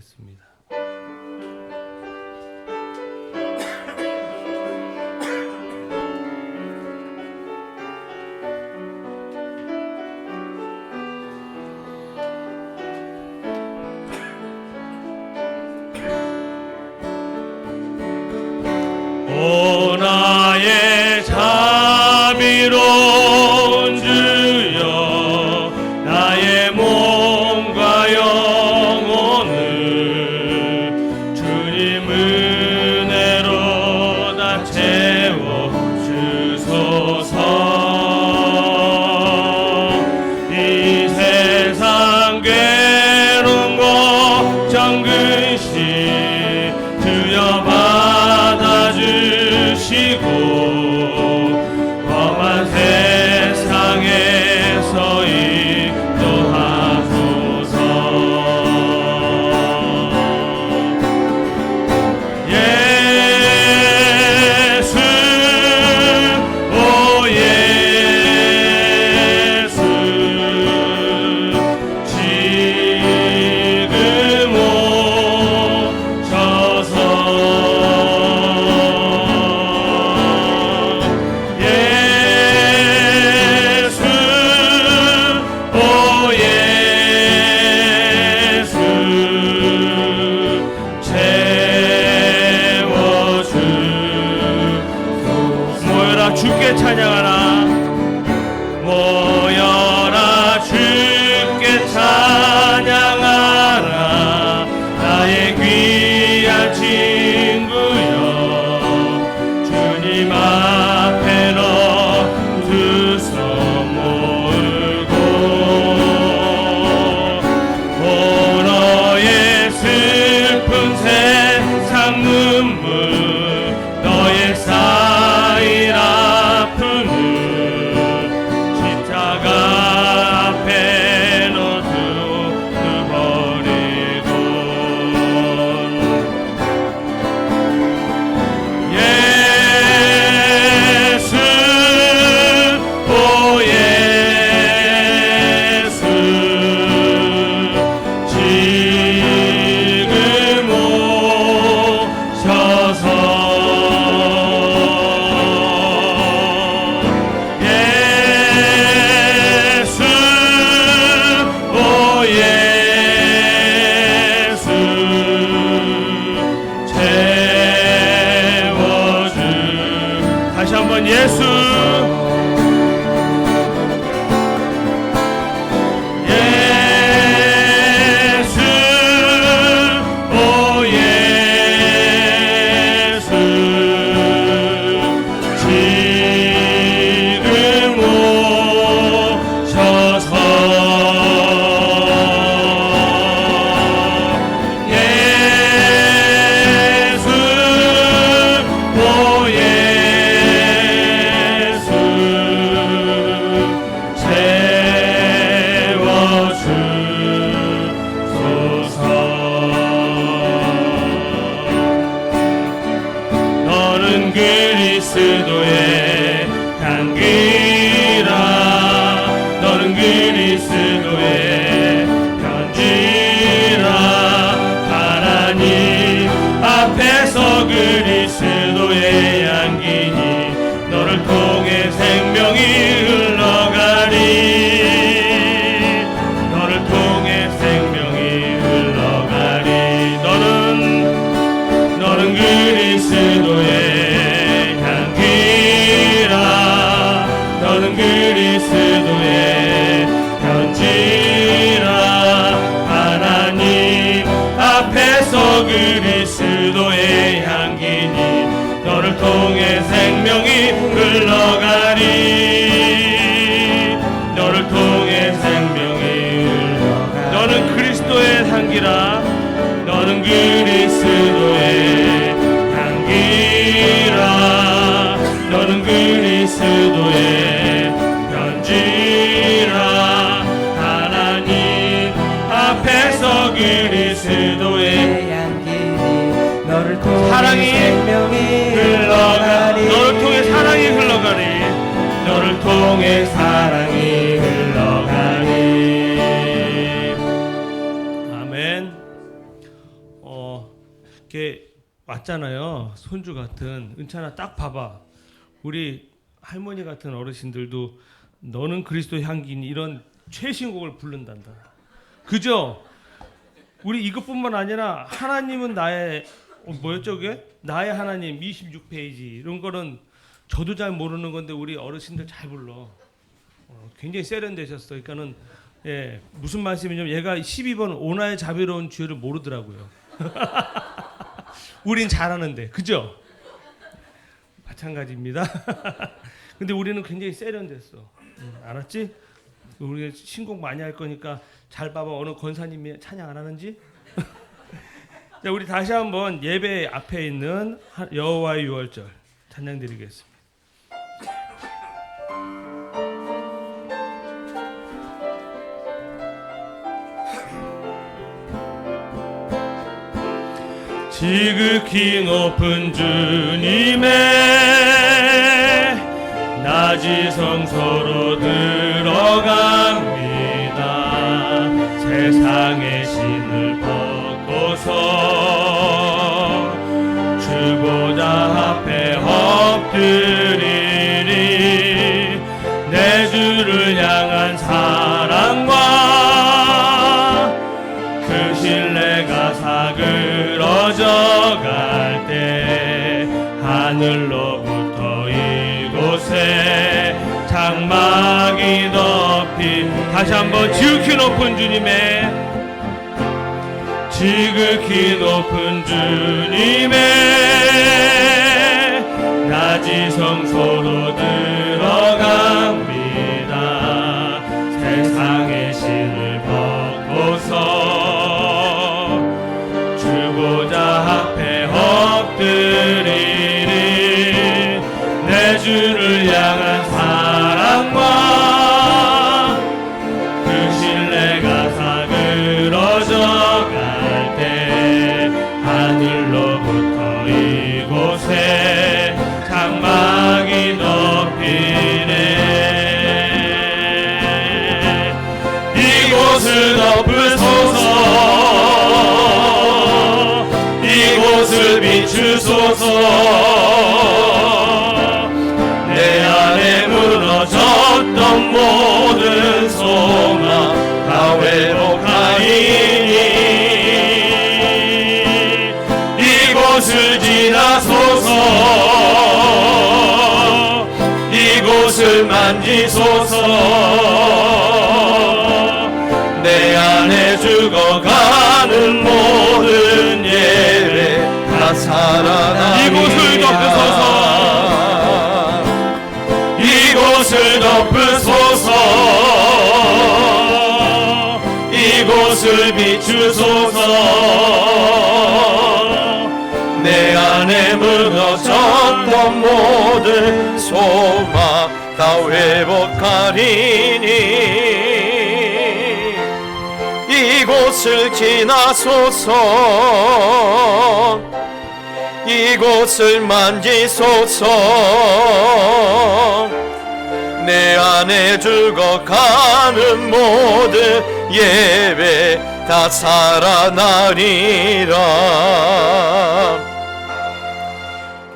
듣겠습니다. 오 나의 자비로운 주여 나의 몸과 영혼을 주님 은혜로 다 채워주소서. 이 세상 괴로운 걱정 근심 주여 받아주시고 험한 세상에서 인도하소서. 예수 오 예수 지금 오셔서 주께 찬양하라. 모여라 주께 찬양하라. 나의 귀한 친구여 주님 앞에 너 두 손 모으고 오 너의 슬픈 세상 눈물 너의 쌓인 아픔을 십자가 앞에 놓두어버리고 예수 오 예수 지금 오셔서 다시 한번 예수 예수 오 예수 지금 오셔서 예수 오 예수 채워주소서. 너는 그리스도의 향기라. 너는 그리스도의 편지라. 하나님 앞에서 그리스도의 향기니 너를 통해 생명이 흘러가리. 너를 통해 생명이 흘러가리. 너는 그리스도의 향기라. 너는 그리스도의 편지라. 하나님 앞에서 그리스도의 향기니 너를 통해 생명이 흘러가리. 너를 통해 생명이 흘러가리. 너는 그리스도의 향기라. 너는 그리스도의 향기라. 너는 그리스도의 편지라. 하나님 앞에서 그리스도의 향기니 너를 통해 사랑이 생명이 흘러가리. 너를 통해 사랑이 흘러가리. 너를 통해 사랑이 흘러가리. 아멘. 왔잖아요. 손주 같은. 은찬아 딱 봐봐. 우리 할머니 같은 어르신들도 너는 그리스도 향기니 이런 최신곡을 부른단다. 그죠? 우리 이것뿐만 아니라 하나님은 나의 뭐였죠 그게? 나의 하나님 26페이지 이런 거는 저도 잘 모르는 건데 우리 어르신들 잘 불러. 굉장히 세련되셨어. 그러니까는 예, 무슨 말씀이냐면 얘가 12번 오나의 자비로운 주를 모르더라고요. 우린 잘하는데 그죠? 마찬가지입니다. 근데 우리는 굉장히 세련됐어. 알았지? 우리 신곡 많이 할 거니까 잘 봐봐. 어느 권사님이 찬양 안 하는지? 자, 우리 다시 한번 예배 앞에 있는 여호와의 유월절 찬양 드리겠습니다. 지극히 높은 주님의 낮이 성소로 들어갑니다. 세상의 신을 벗고서 주보다 앞에 엎드리리. 내 주를 향한 사랑과 그 신뢰가 사그러져 갈 때 하늘로부터 이곳에 장막이 덮인 다시 한번 지극히 높은 주님의 낮이 성소로 들어갑니다. 세상의 신을 벗고서 주보다 앞에 엎드리리. 내 주를 향한 사랑과 그 신뢰가 사그러져 갈 때 하늘로부터 이곳에 장막이 덮이네. 이곳을 덮으소서. 이곳을 비추소서. 내 안에 무너졌던 모든 소망 다 회복하리니. 이곳을 지나소서. 이곳을 만지소서. 내 안에 죽어가는 모든 예배 다 살아나리라. 이곳을 덮으소서. 이곳을 덮으소서. 이곳을 비추소서. 내 안에 무너졌던 모든 소망 다 회복하리니. 이곳을 지나소서. 이곳을 만지소서. 내 안에 죽어가는 모든 예배 다 살아나리라.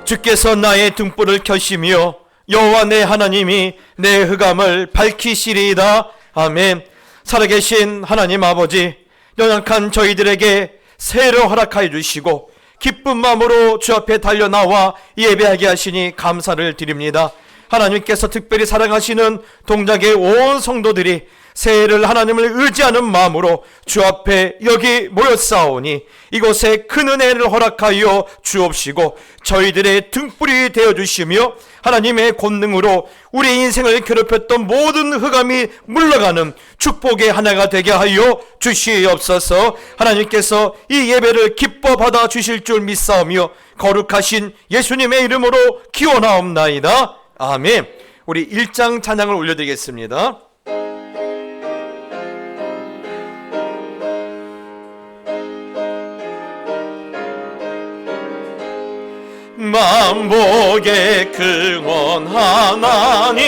주께서 나의 등불을 켜시며 여호와 내 하나님이 내 흑암을 밝히시리이다. 아멘. 살아계신 하나님 아버지, 연약한 저희들에게 새로 허락하여 주시고 기쁜 마음으로 주 앞에 달려나와 예배하게 하시니 감사를 드립니다. 하나님께서 특별히 사랑하시는 동작의 온 성도들이 새해를 하나님을 의지하는 마음으로 주 앞에 여기 모였사오니 이곳에 큰 은혜를 허락하여 주옵시고 저희들의 등불이 되어주시며 하나님의 권능으로 우리 인생을 괴롭혔던 모든 흑암이 물러가는 축복의 하나가 되게 하여 주시옵소서. 하나님께서 이 예배를 기뻐 받아 주실 줄 믿사오며 거룩하신 예수님의 이름으로 기원하옵나이다. 아멘. 우리 1장 찬양을 올려드리겠습니다. 만복의 근원 하나님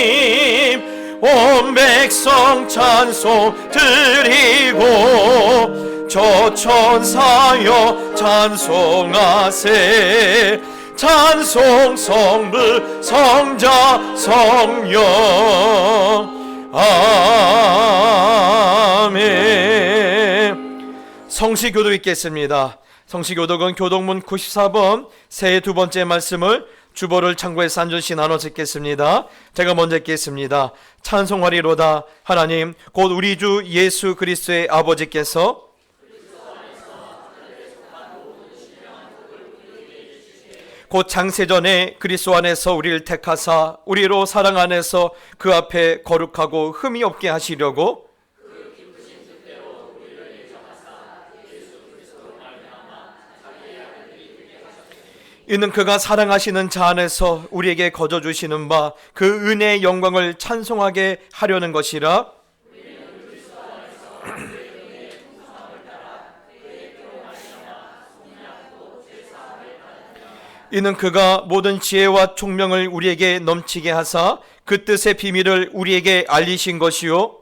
온 백성 찬송 드리고 저 천사여 찬송하세. 찬송 성부 성자 성령. 아멘. 성시교독 읽겠습니다. 성시교독은 교독문 94번 새 두 번째 말씀을 주보를 참고해서 한 절씩 나눠서 읽겠습니다. 제가 먼저 읽겠습니다. 찬송하리로다 하나님 곧 우리 주 예수 그리스도의 아버지께서 곧 창세전에 그리스도 안에서 우리를 택하사 우리로 사랑 안에서 그 앞에 거룩하고 흠이 없게 하시려고 이는 그가 사랑하시는 자 안에서 우리에게 거저 주시는 바 그 은혜의 영광을 찬송하게 하려는 것이라. 이는 그가 모든 지혜와 총명을 우리에게 넘치게 하사 그 뜻의 비밀을 우리에게 알리신 것이요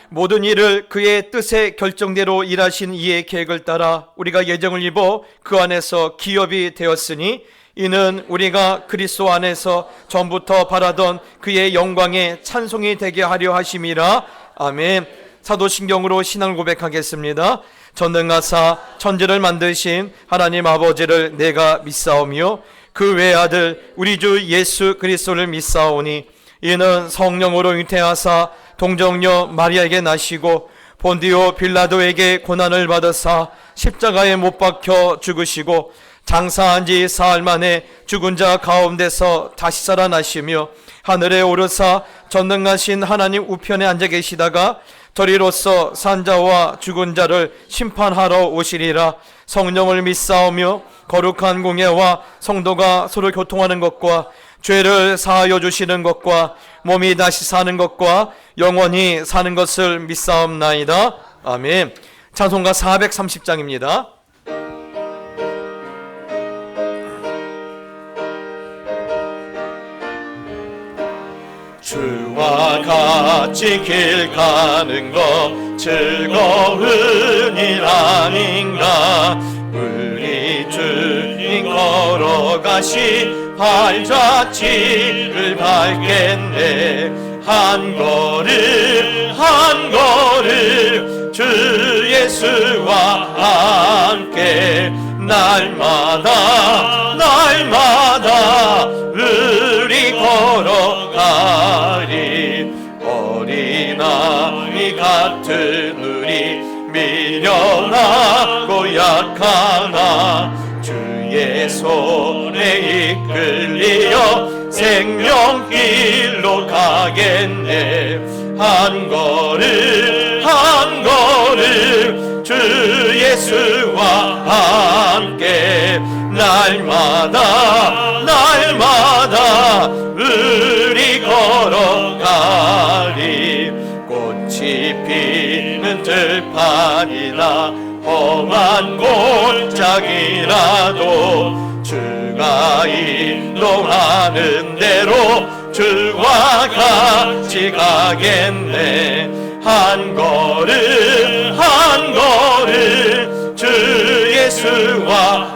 모든 일을 그의 뜻의 결정대로 일하신 이의 계획을 따라 우리가 예정을 입어 그 안에서 기업이 되었으니 이는 우리가 그리스도 안에서 전부터 바라던 그의 영광의 찬송이 되게 하려 하심이라. 아멘. 사도신경으로 신앙을 고백하겠습니다. 전능하사 천지를 만드신 하나님 아버지를 내가 믿사오며 그 외아들 우리 주 예수 그리스도를 믿사오니 이는 성령으로 잉태하사 동정녀 마리아에게 나시고 본디오 빌라도에게 고난을 받으사 십자가에 못 박혀 죽으시고 장사한 지 사흘 만에 죽은 자 가운데서 다시 살아나시며 하늘에 오르사 전능하신 하나님 우편에 앉아 계시다가 저리로서 산자와 죽은 자를 심판하러 오시리라. 성령을 믿사오며 거룩한 공예와 성도가 서로 교통하는 것과 죄를 사하여 주시는 것과 몸이 다시 사는 것과 영원히 사는 것을 믿사옵나이다. 아멘. 찬송가 430장입니다. 주와 같이 길 가는 것 즐거운 일 아닌가. 우리 주님 걸어가시 발자취를 밟겠네. 한 걸음 한 걸음 주 예수와 함께 날마다 날마다 우리 걸어가리. 어린아이 같은 우리 미련하고 약하나 주의 손에 이끌리어 생명길로 가겠네. 한 걸음 한 걸음 주 예수와 함께 날마다 날마다 우리 걸어가리. 꽃이 피는 들판이나 험한 골짜기라도 주가 인도하는 대로 주와 같이 가겠네. 한 걸음 한 걸음 주 예수와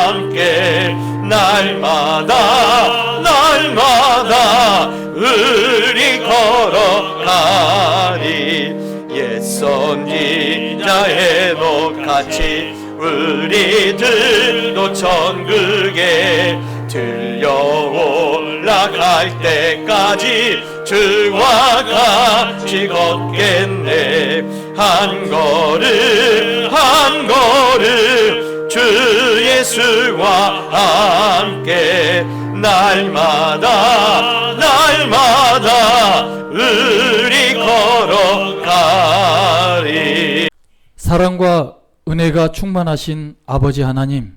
함께 날마다 날마다 우리 걸어가리. 옛 선지자 에녹같이 우리들도 천국에 들려 올라갈 때까지 주와 같이 걷겠네. 한 걸음 한 걸음 주 예수와 함께 날마다 날마다 우리 걸어가리. 사랑과 은혜가 충만하신 아버지 하나님,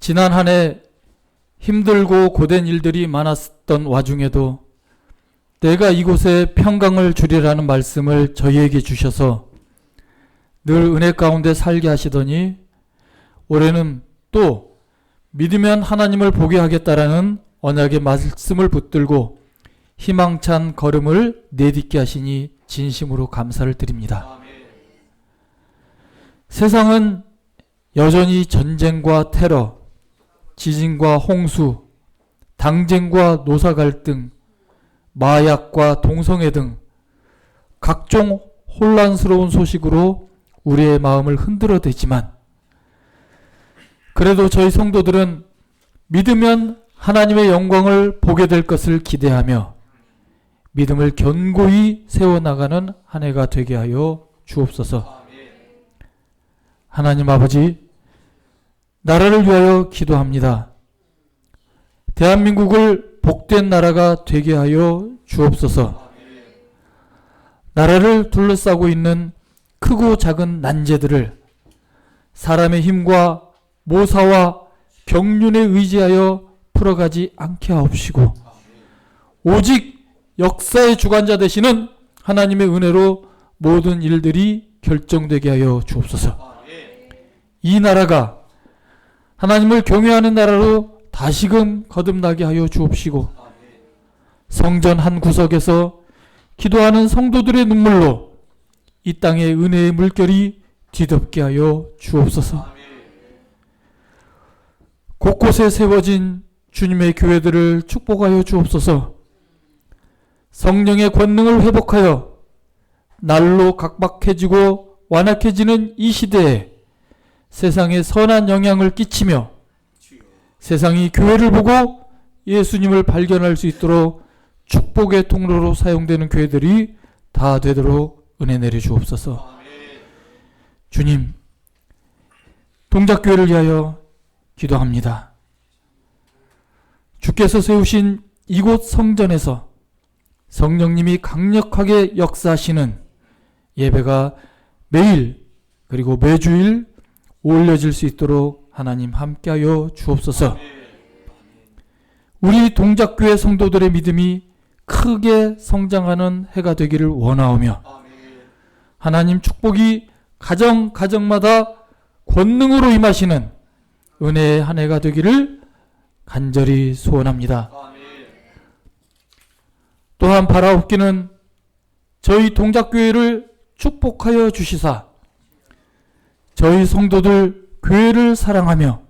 지난 한 해 힘들고 고된 일들이 많았던 와중에도 내가 이곳에 평강을 주리라는 말씀을 저희에게 주셔서 늘 은혜 가운데 살게 하시더니 올해는 또 믿으면 하나님을 보게 하겠다라는 언약의 말씀을 붙들고 희망찬 걸음을 내딛게 하시니 진심으로 감사를 드립니다. 세상은 여전히 전쟁과 테러, 지진과 홍수, 당쟁과 노사 갈등, 마약과 동성애 등 각종 혼란스러운 소식으로 우리의 마음을 흔들어대지만 그래도 저희 성도들은 믿으면 하나님의 영광을 보게 될 것을 기대하며 믿음을 견고히 세워나가는 한 해가 되게 하여 주옵소서. 하나님 아버지, 나라를 위하여 기도합니다. 대한민국을 복된 나라가 되게 하여 주옵소서. 나라를 둘러싸고 있는 크고 작은 난제들을 사람의 힘과 모사와 경륜에 의지하여 풀어가지 않게 하옵시고 오직 역사의 주관자 되시는 하나님의 은혜로 모든 일들이 결정되게 하여 주옵소서. 이 나라가 하나님을 경외하는 나라로 다시금 거듭나게 하여 주옵시고 성전 한 구석에서 기도하는 성도들의 눈물로 이 땅의 은혜의 물결이 뒤덮게 하여 주옵소서. 곳곳에 세워진 주님의 교회들을 축복하여 주옵소서. 성령의 권능을 회복하여 날로 각박해지고 완악해지는 이 시대에 세상에 선한 영향을 끼치며 세상이 교회를 보고 예수님을 발견할 수 있도록 축복의 통로로 사용되는 교회들이 다 되도록 은혜 내려 주옵소서. 주님, 동작교회를 위하여 기도합니다. 주께서 세우신 이곳 성전에서 성령님이 강력하게 역사하시는 예배가 매일 그리고 매주일 올려질 수 있도록 하나님 함께하여 주옵소서. 우리 동작교회 성도들의 믿음이 크게 성장하는 해가 되기를 원하오며 하나님 축복이 가정마다 권능으로 임하시는 은혜의 한 해가 되기를 간절히 소원합니다. 또한 바라옵기는 저희 동작교회를 축복하여 주시사 저희 성도들 교회를 사랑하며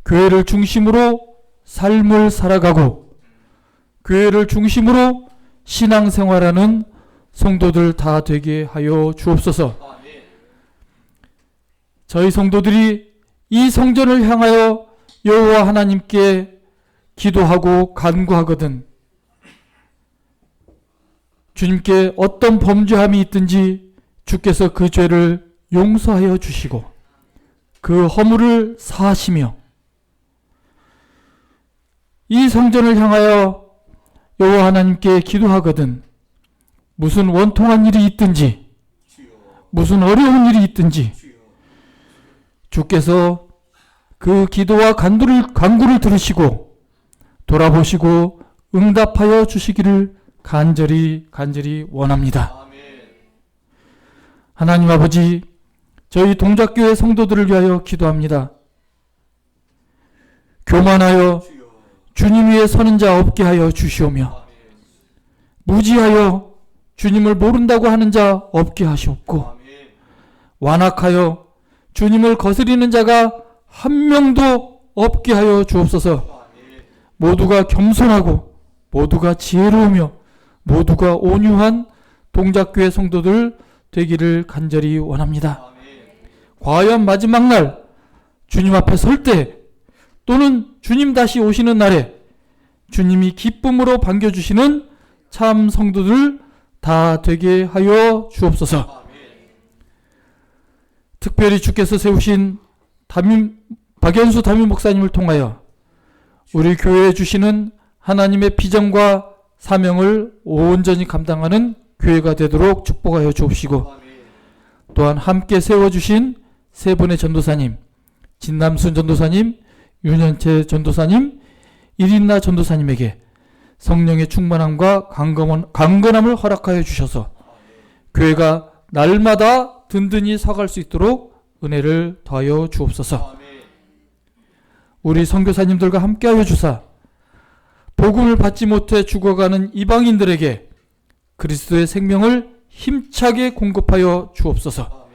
교회를 중심으로 삶을 살아가고 교회를 중심으로 신앙생활하는 성도들 다 되게 하여 주옵소서. 저희 성도들이 이 성전을 향하여 여호와 하나님께 기도하고 간구하거든 주님께 어떤 범죄함이 있든지 주께서 그 죄를 용서하여 주시고 그 허물을 사하시며 이 성전을 향하여 여호와 하나님께 기도하거든 무슨 원통한 일이 있든지 무슨 어려운 일이 있든지 주께서 그 기도와 간구를 들으시고 돌아보시고 응답하여 주시기를 간절히 원합니다. 하나님 아버지, 저희 동작교회 성도들을 위하여 기도합니다. 교만하여 주님 위에 서는 자 없게 하여 주시오며 무지하여 주님을 모른다고 하는 자 없게 하시옵고 완악하여 주님을 거스리는 자가 한 명도 없게 하여 주옵소서. 모두가 겸손하고 모두가 지혜로우며 모두가 온유한 동작교회 성도들 되기를 간절히 원합니다. 과연 마지막 날 주님 앞에 설 때 또는 주님 다시 오시는 날에 주님이 기쁨으로 반겨주시는 참 성도들 다 되게 하여 주옵소서. 특별히 주께서 세우신 박연수 담임 목사님을 통하여 우리 교회에 주시는 하나님의 비전과 사명을 온전히 감당하는 교회가 되도록 축복하여 주옵시고 또한 함께 세워주신 세 분의 전도사님, 진남순 전도사님, 윤현채 전도사님, 이린나 전도사님에게 성령의 충만함과 강건함을 허락하여 주셔서 교회가 날마다 든든히 서갈 수 있도록 은혜를 더하여 주옵소서. 우리 선교사님들과 함께하여 주사 복음을 받지 못해 죽어가는 이방인들에게 그리스도의 생명을 힘차게 공급하여 주옵소서.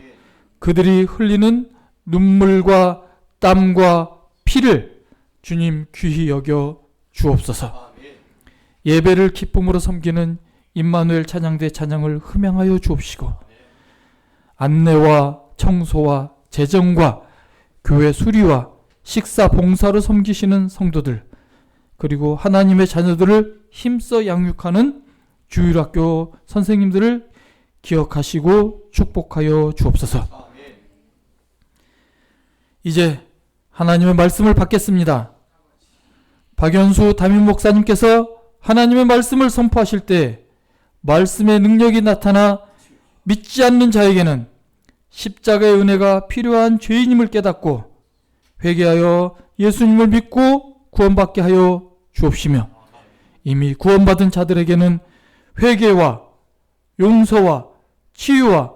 그들이 흘리는 눈물과 땀과 피를 주님 귀히 여겨 주옵소서. 예배를 기쁨으로 섬기는 임마누엘 찬양대 찬양을 흠양하여 주옵시고, 안내와 청소와 재정과 교회 수리와 식사 봉사로 섬기시는 성도들, 그리고 하나님의 자녀들을 힘써 양육하는 주일학교 선생님들을 기억하시고 축복하여 주옵소서. 이제 하나님의 말씀을 받겠습니다. 박연수 담임 목사님께서 하나님의 말씀을 선포하실 때 말씀의 능력이 나타나 믿지 않는 자에게는 십자가의 은혜가 필요한 죄인임을 깨닫고 회개하여 예수님을 믿고 구원받게 하여 주옵시며, 이미 구원받은 자들에게는 회개와 용서와 치유와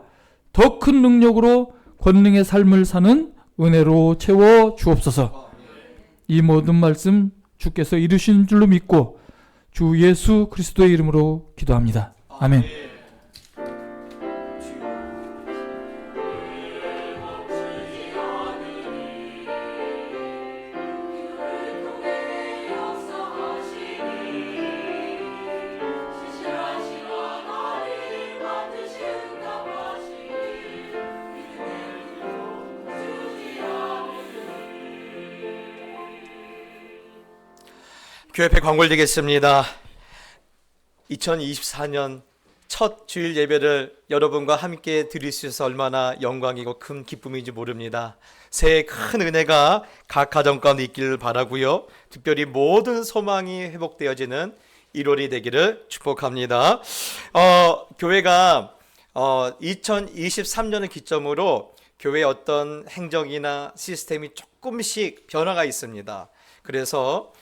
더 큰 능력으로 권능의 삶을 사는 은혜로 채워 주옵소서. 이 모든 말씀 주께서 이루신 줄로 믿고 주 예수 그리스도의 이름으로 기도합니다. 아멘. 교회패 광골되겠습니다. 2024년 첫 주일 예배를 여러분과 함께 드릴 수 있어서 얼마나 영광이고 큰 기쁨인지 모릅니다. 새해 큰 은혜가 각 가정 가운데 있기를 바라고요. 특별히 모든 소망이 회복되어지는 1월이 되기를 축복합니다. 교회가 2023년을 기점으로 교회의 어떤 행정이나 시스템이 조금씩 변화가 있습니다. 그래서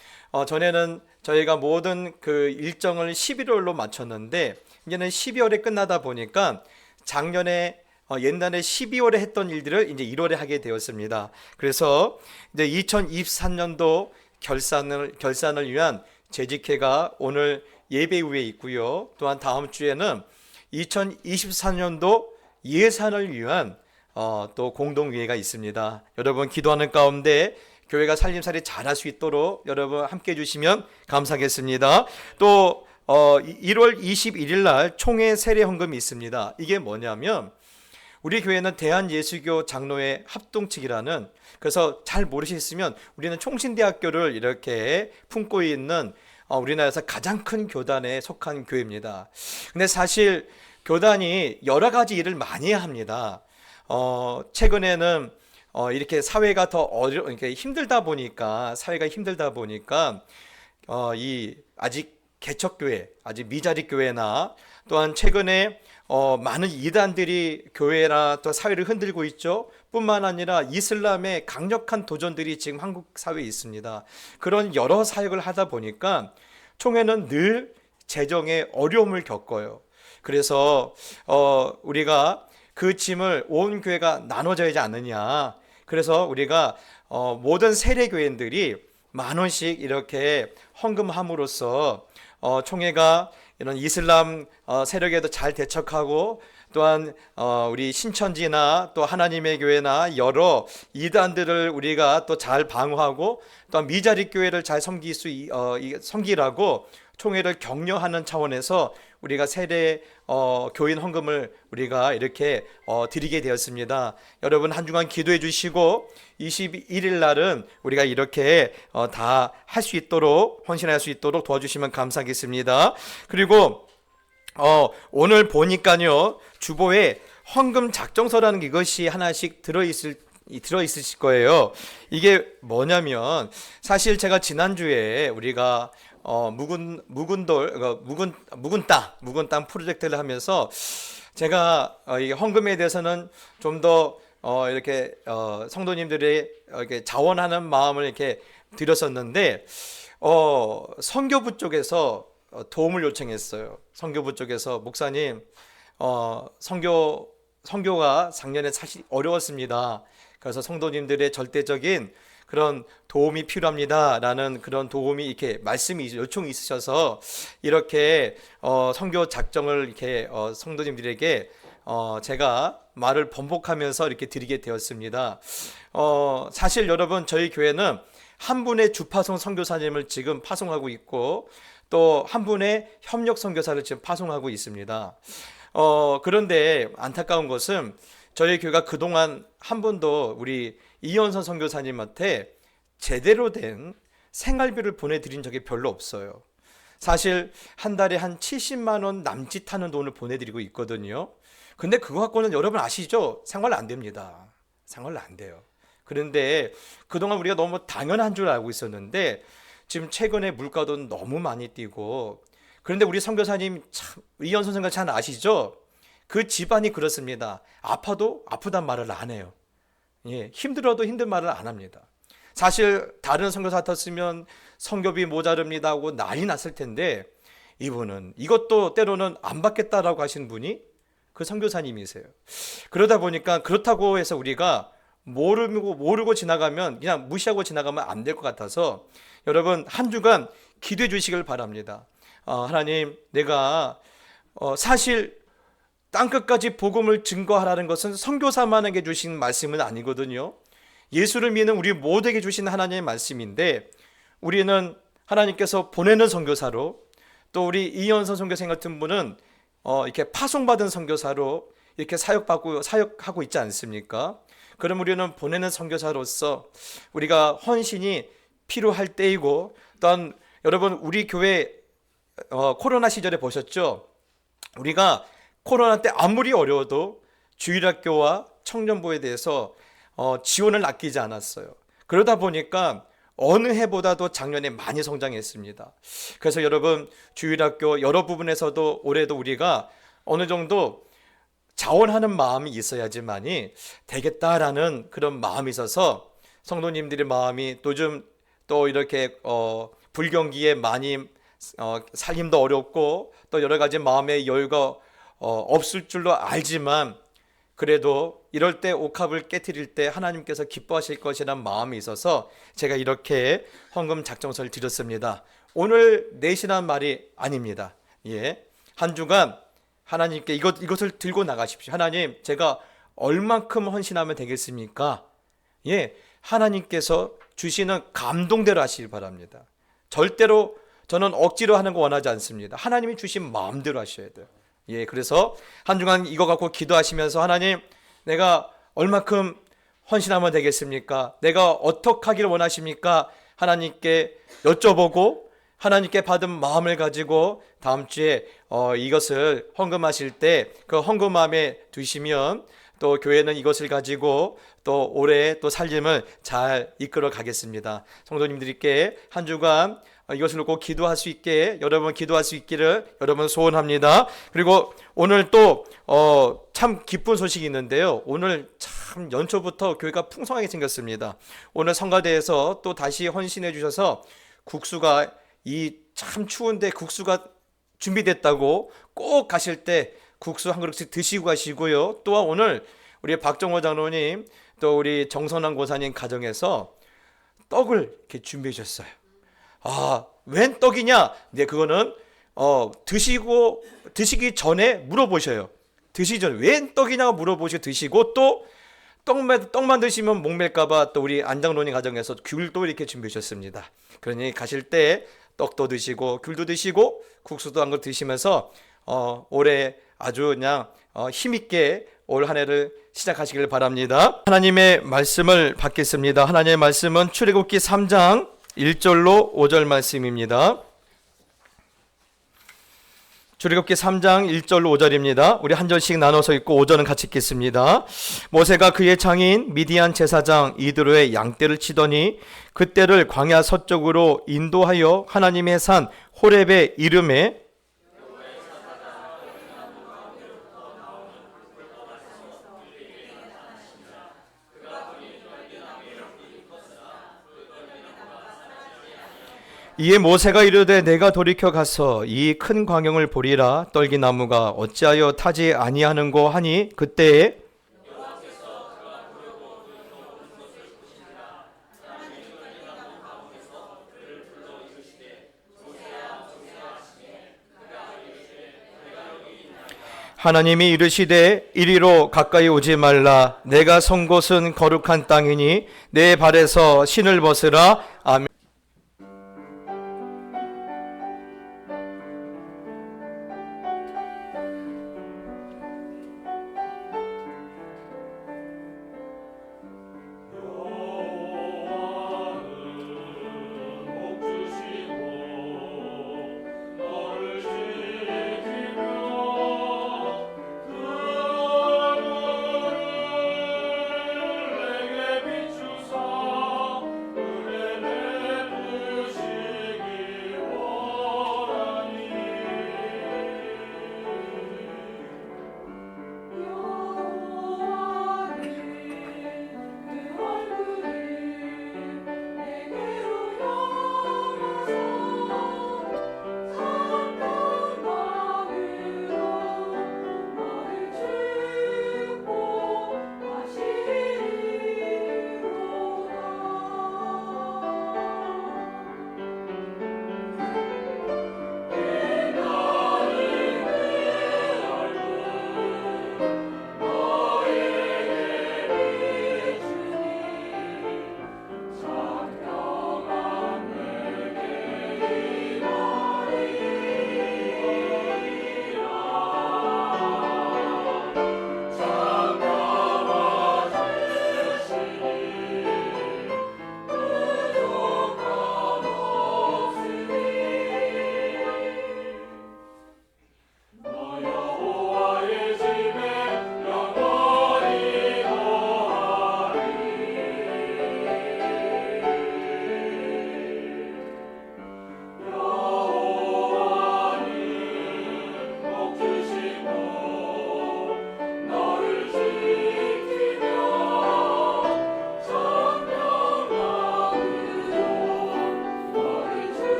전에는 저희가 모든 그 일정을 11월로 맞췄는데 이제는 12월에 끝나다 보니까 작년에 옛날에 12월에 했던 일들을 이제 1월에 하게 되었습니다. 그래서 이제 2023년도 결산을 위한 재직회가 오늘 예배 후에 있고요. 또한 다음 주에는 2024년도 예산을 위한 또 공동회의가 있습니다. 여러분 기도하는 가운데 교회가 살림살이 잘할 수 있도록 여러분 함께 해주시면 감사하겠습니다. 또 1월 21일 날 총회 세례 헌금이 있습니다. 이게 뭐냐면 우리 교회는 대한예수교 장로회 합동측이라는, 그래서 잘 모르셨으면 우리는 총신대학교를 이렇게 품고 있는 우리나라에서 가장 큰 교단에 속한 교회입니다. 근데 사실 교단이 여러 가지 일을 많이 합니다. 최근에는 이렇게 사회가 더 이렇게 힘들다 보니까 이 아직 개척교회, 아직 미자리 교회나 또한 최근에 많은 이단들이 교회나 또 사회를 흔들고 있죠. 뿐만 아니라 이슬람의 강력한 도전들이 지금 한국 사회에 있습니다. 그런 여러 사역을 하다 보니까 총회는 늘 재정에 어려움을 겪어요. 그래서 우리가 그 짐을 온 교회가 나눠져야지 않느냐. 그래서 우리가 모든 세례교인들이 10,000원씩 이렇게 헌금함으로써 총회가 이런 이슬람 세력에도 잘 대척하고, 또한 우리 신천지나 또 하나님의 교회나 여러 이단들을 우리가 또 잘 방어하고, 또한 미자리 교회를 잘 섬기라고 총회를 격려하는 차원에서 우리가 세례 교인 헌금을 우리가 이렇게 드리게 되었습니다. 여러분 한 주간 기도해 주시고 21일 날은 우리가 이렇게 다 할 수 있도록, 헌신할 수 있도록 도와주시면 감사하겠습니다. 그리고 오늘 보니까요, 주보에 헌금 작정서라는 이것이 하나씩 들어있으실 거예요. 이게 뭐냐면, 사실 제가 지난주에 우리가 묵은 땅 프로젝트를 하면서 제가 이 헌금에 대해서는 좀 더 이렇게 성도님들이 이렇게 자원하는 마음을 이렇게 드렸었는데, 선교부 쪽에서 도움을 요청했어요. 선교부 쪽에서 목사님, 선교가 작년에 사실 어려웠습니다. 그래서 성도님들의 절대적인 그런 도움이 필요합니다라는 그런 도움이 이렇게 말씀이 요청이 있으셔서 이렇게 선교 작정을 이렇게 성도님들에게 제가 말을 번복하면서 이렇게 드리게 되었습니다. 사실 여러분 저희 교회는 한 분의 주파송 선교사님을 지금 파송하고 있고 또 한 분의 협력 선교사를 지금 파송하고 있습니다. 그런데 안타까운 것은 저희 교회가 그동안 한 번도 우리 이현선 선교사님한테 제대로 된 생활비를 보내드린 적이 별로 없어요. 사실 한 달에 한 70만 원 남짓하는 돈을 보내드리고 있거든요. 근데 그거 갖고는 여러분 아시죠? 생활 안 됩니다. 생활 안 돼요. 그런데 그동안 우리가 너무 당연한 줄 알고 있었는데 지금 최근에 물가도 너무 많이 뛰고, 그런데 우리 선교사님 참 이현선 선교사 잘 아시죠? 그 집안이 그렇습니다. 아파도 아프단 말을 안 해요. 예, 힘들어도 힘든 말을 안 합니다. 사실 다른 선교사 같았으면 선교비 모자릅니다 하고 난리 났을 텐데 이분은 이것도 때로는 안 받겠다라고 하신 분이 그 선교사님이세요. 그러다 보니까 그렇다고 해서 우리가 모르고 지나가면 그냥 무시하고 지나가면 안 될 것 같아서 여러분 한 주간 기도해 주시길 바랍니다. 하나님, 내가 사실 땅끝까지 복음을 증거하라는 것은 선교사만에게 주신 말씀은 아니거든요. 예수를 믿는 우리 모두에게 주신 하나님의 말씀인데 우리는 하나님께서 보내는 선교사로 또 우리 이현선 선교생 같은 분은 이렇게 파송받은 선교사로 이렇게 사역하고 있지 않습니까? 그럼 우리는 보내는 선교사로서 우리가 헌신이 필요할 때이고, 또한 여러분 우리 교회 코로나 시절에 보셨죠? 우리가 코로나 때 아무리 어려워도 주일학교와 청년부에 대해서 지원을 아끼지 않았어요. 그러다 보니까 어느 해보다도 작년에 많이 성장했습니다. 그래서 여러분 주일학교 여러 부분에서도 올해도 우리가 어느 정도 자원하는 마음이 있어야지만이 되겠다라는 그런 마음이 있어서 성도님들의 마음이 요즘 또 이렇게 불경기에 많이 살림도 어렵고 또 여러 가지 마음의 여유가 없을 줄로 알지만 그래도 이럴 때 옥합을 깨트릴 때 하나님께서 기뻐하실 것이라는 마음이 있어서 제가 이렇게 헌금 작정서를 드렸습니다. 오늘 내시란 말이 아닙니다. 예, 한 주간 하나님께 이것을 들고 나가십시오. 하나님, 제가 얼만큼 헌신하면 되겠습니까? 예, 하나님께서 주시는 감동대로 하시길 바랍니다. 절대로 저는 억지로 하는 거 원하지 않습니다. 하나님이 주신 마음대로 하셔야 돼요. 예, 그래서 한 주간 이거 갖고 기도하시면서 하나님, 내가 얼만큼 헌신하면 되겠습니까? 내가 어떻게 하기를 원하십니까? 하나님께 여쭤보고 하나님께 받은 마음을 가지고 다음 주에 이것을 헌금하실 때 그 헌금 마음에 두시면 또 교회는 이것을 가지고 또 올해 또 살림을 잘 이끌어 가겠습니다. 성도님들께 한 주간 이것을 놓고 기도할 수 있게 여러분 기도할 수 있기를 여러분 소원합니다. 그리고 오늘 또 참 기쁜 소식이 있는데요. 오늘 참 연초부터 교회가 풍성하게 생겼습니다. 오늘 성가대에서 또 다시 헌신해 주셔서 국수가 이 참 추운데 국수가 준비됐다고 꼭 가실 때 국수 한 그릇씩 드시고 가시고요. 또한 오늘 우리 박정호 장로님 또 우리 정선환 고사님 가정에서 떡을 이렇게 준비해 주셨어요. 웬 떡이냐? 네, 그거는 드시기 전에 물어보셔요. 드시기 전에 웬 떡이냐고 물어보시고 드시고 또 떡만 드시면 목맬까봐 또 우리 안장로님 가정에서 귤도 이렇게 준비해 주셨습니다. 그러니 가실 때 떡도 드시고 귤도 드시고 국수도 한 걸 드시면서 올해 아주 그냥 힘있게 올 한 해를 시작하시길 바랍니다. 하나님의 말씀을 받겠습니다. 하나님의 말씀은 출애굽기 3장 1절로 5절 말씀입니다. 출애굽기 3장 1절로 5절입니다. 우리 한 절씩 나눠서 읽고 5절은 같이 읽겠습니다. 모세가 그의 장인 미디안 제사장 이드로의 양떼를 치더니 그떼를 광야 서쪽으로 인도하여 하나님의 산 호렙에 이르매 이에 모세가 이르되 내가 돌이켜 가서 이 큰 광영을 보리라 떨기나무가 어찌하여 타지 아니하는고 하니 그때에 하나님이 이르시되 이리로 가까이 오지 말라. 내가 선 곳은 거룩한 땅이니 내 발에서 신을 벗으라. 아멘.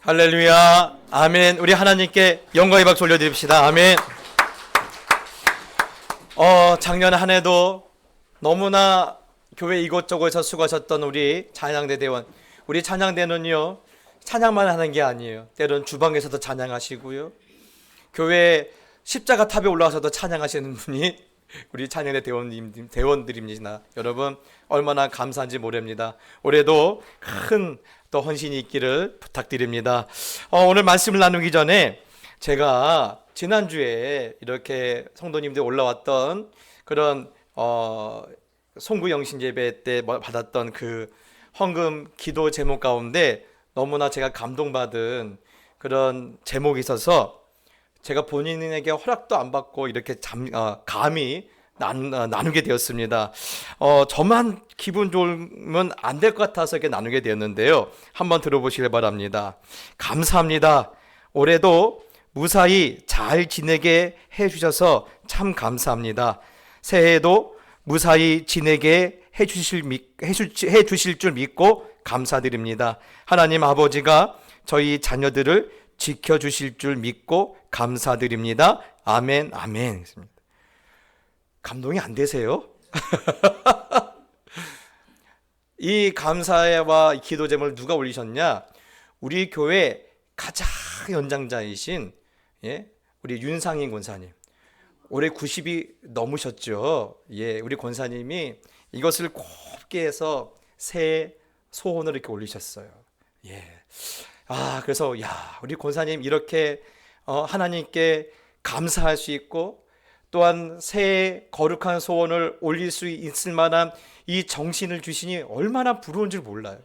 할렐루야. 아멘. 우리 하나님께 영광의 박수 올려드립시다. 아멘. 작년 한 해도 너무나 교회 이곳저곳에서 수고하셨던 우리 찬양대 대원. 우리 찬양대는요, 찬양만 하는 게 아니에요. 때론 주방에서도 찬양하시고요. 교회 십자가 탑에 올라가서도 찬양하시는 분이 우리 찬양대 대원들입니다. 여러분 얼마나 감사한지 모릅니다. 올해도 큰 또 헌신이 있기를 부탁드립니다. 오늘 말씀을 나누기 전에 제가 지난주에 이렇게 성도님들 올라왔던 그런 송구 영신 예배 때 받았던 그 헌금 기도 제목 가운데 너무나 제가 감동받은 그런 제목이 있어서 제가 본인에게 허락도 안 받고 이렇게 감히 나누게 되었습니다. 저만 기분 좋으면 안 될 것 같아서 이렇게 나누게 되었는데요. 한번 들어보시길 바랍니다. 감사합니다. 올해도 무사히 잘 지내게 해주셔서 참 감사합니다. 새해에도 무사히 지내게 해주실 줄 믿고 감사드립니다. 하나님 아버지가 저희 자녀들을 지켜주실 줄 믿고 감사드립니다. 아멘, 아멘. 감동이 안 되세요? 이 감사와 기도 제목을 누가 올리셨냐? 우리 교회 가장 연장자이신 우리 윤상인 권사님. 올해 90이 넘으셨죠. 우리 권사님이 이것을 곱게 해서 새해 소원을 이렇게 올리셨어요. 그래서 우리 권사님 이렇게 하나님께 감사할 수 있고 또한 새해 거룩한 소원을 올릴 수 있을 만한 이 정신을 주시니 얼마나 부러운 줄 몰라요.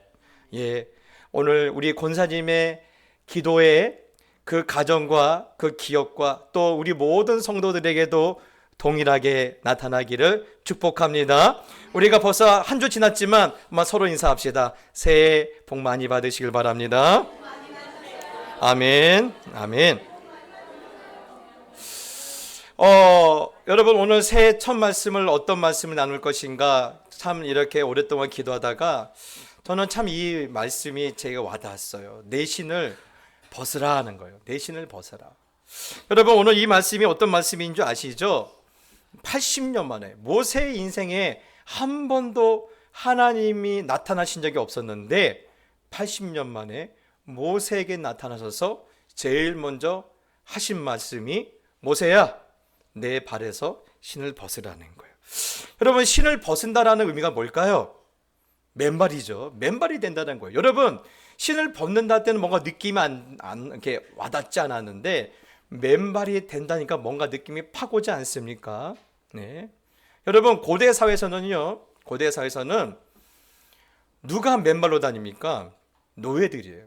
오늘 우리 권사님의 기도에 그 가정과 그 기업과 또 우리 모든 성도들에게도 동일하게 나타나기를 축복합니다. 우리가 벌써 한 주 지났지만 서로 인사합시다. 새해 복 많이 받으시길 바랍니다. 아멘, 아멘. 여러분 오늘 새해 첫 말씀을 어떤 말씀을 나눌 것인가 참 이렇게 오랫동안 기도하다가 저는 참 이 말씀이 제가 와닿았어요. 내 신을 벗으라 하는 거예요. 내 신을 벗어라. 여러분, 오늘 이 말씀이 어떤 말씀인 줄 아시죠? 80년 만에 모세의 인생에 한 번도 하나님이 나타나신 적이 없었는데 80년 만에 모세에게 나타나셔서 제일 먼저 하신 말씀이 모세야, 내 발에서 신을 벗으라는 거예요. 여러분, 신을 벗은다라는 의미가 뭘까요? 맨발이죠. 맨발이 된다는 거예요. 여러분, 신을 벗는다 때는 뭔가 느낌이 이렇게 와닿지 않았는데 맨발이 된다니까 뭔가 느낌이 팍 오지 않습니까? 네. 여러분, 고대 사회에서는 누가 맨발로 다닙니까? 노예들이에요.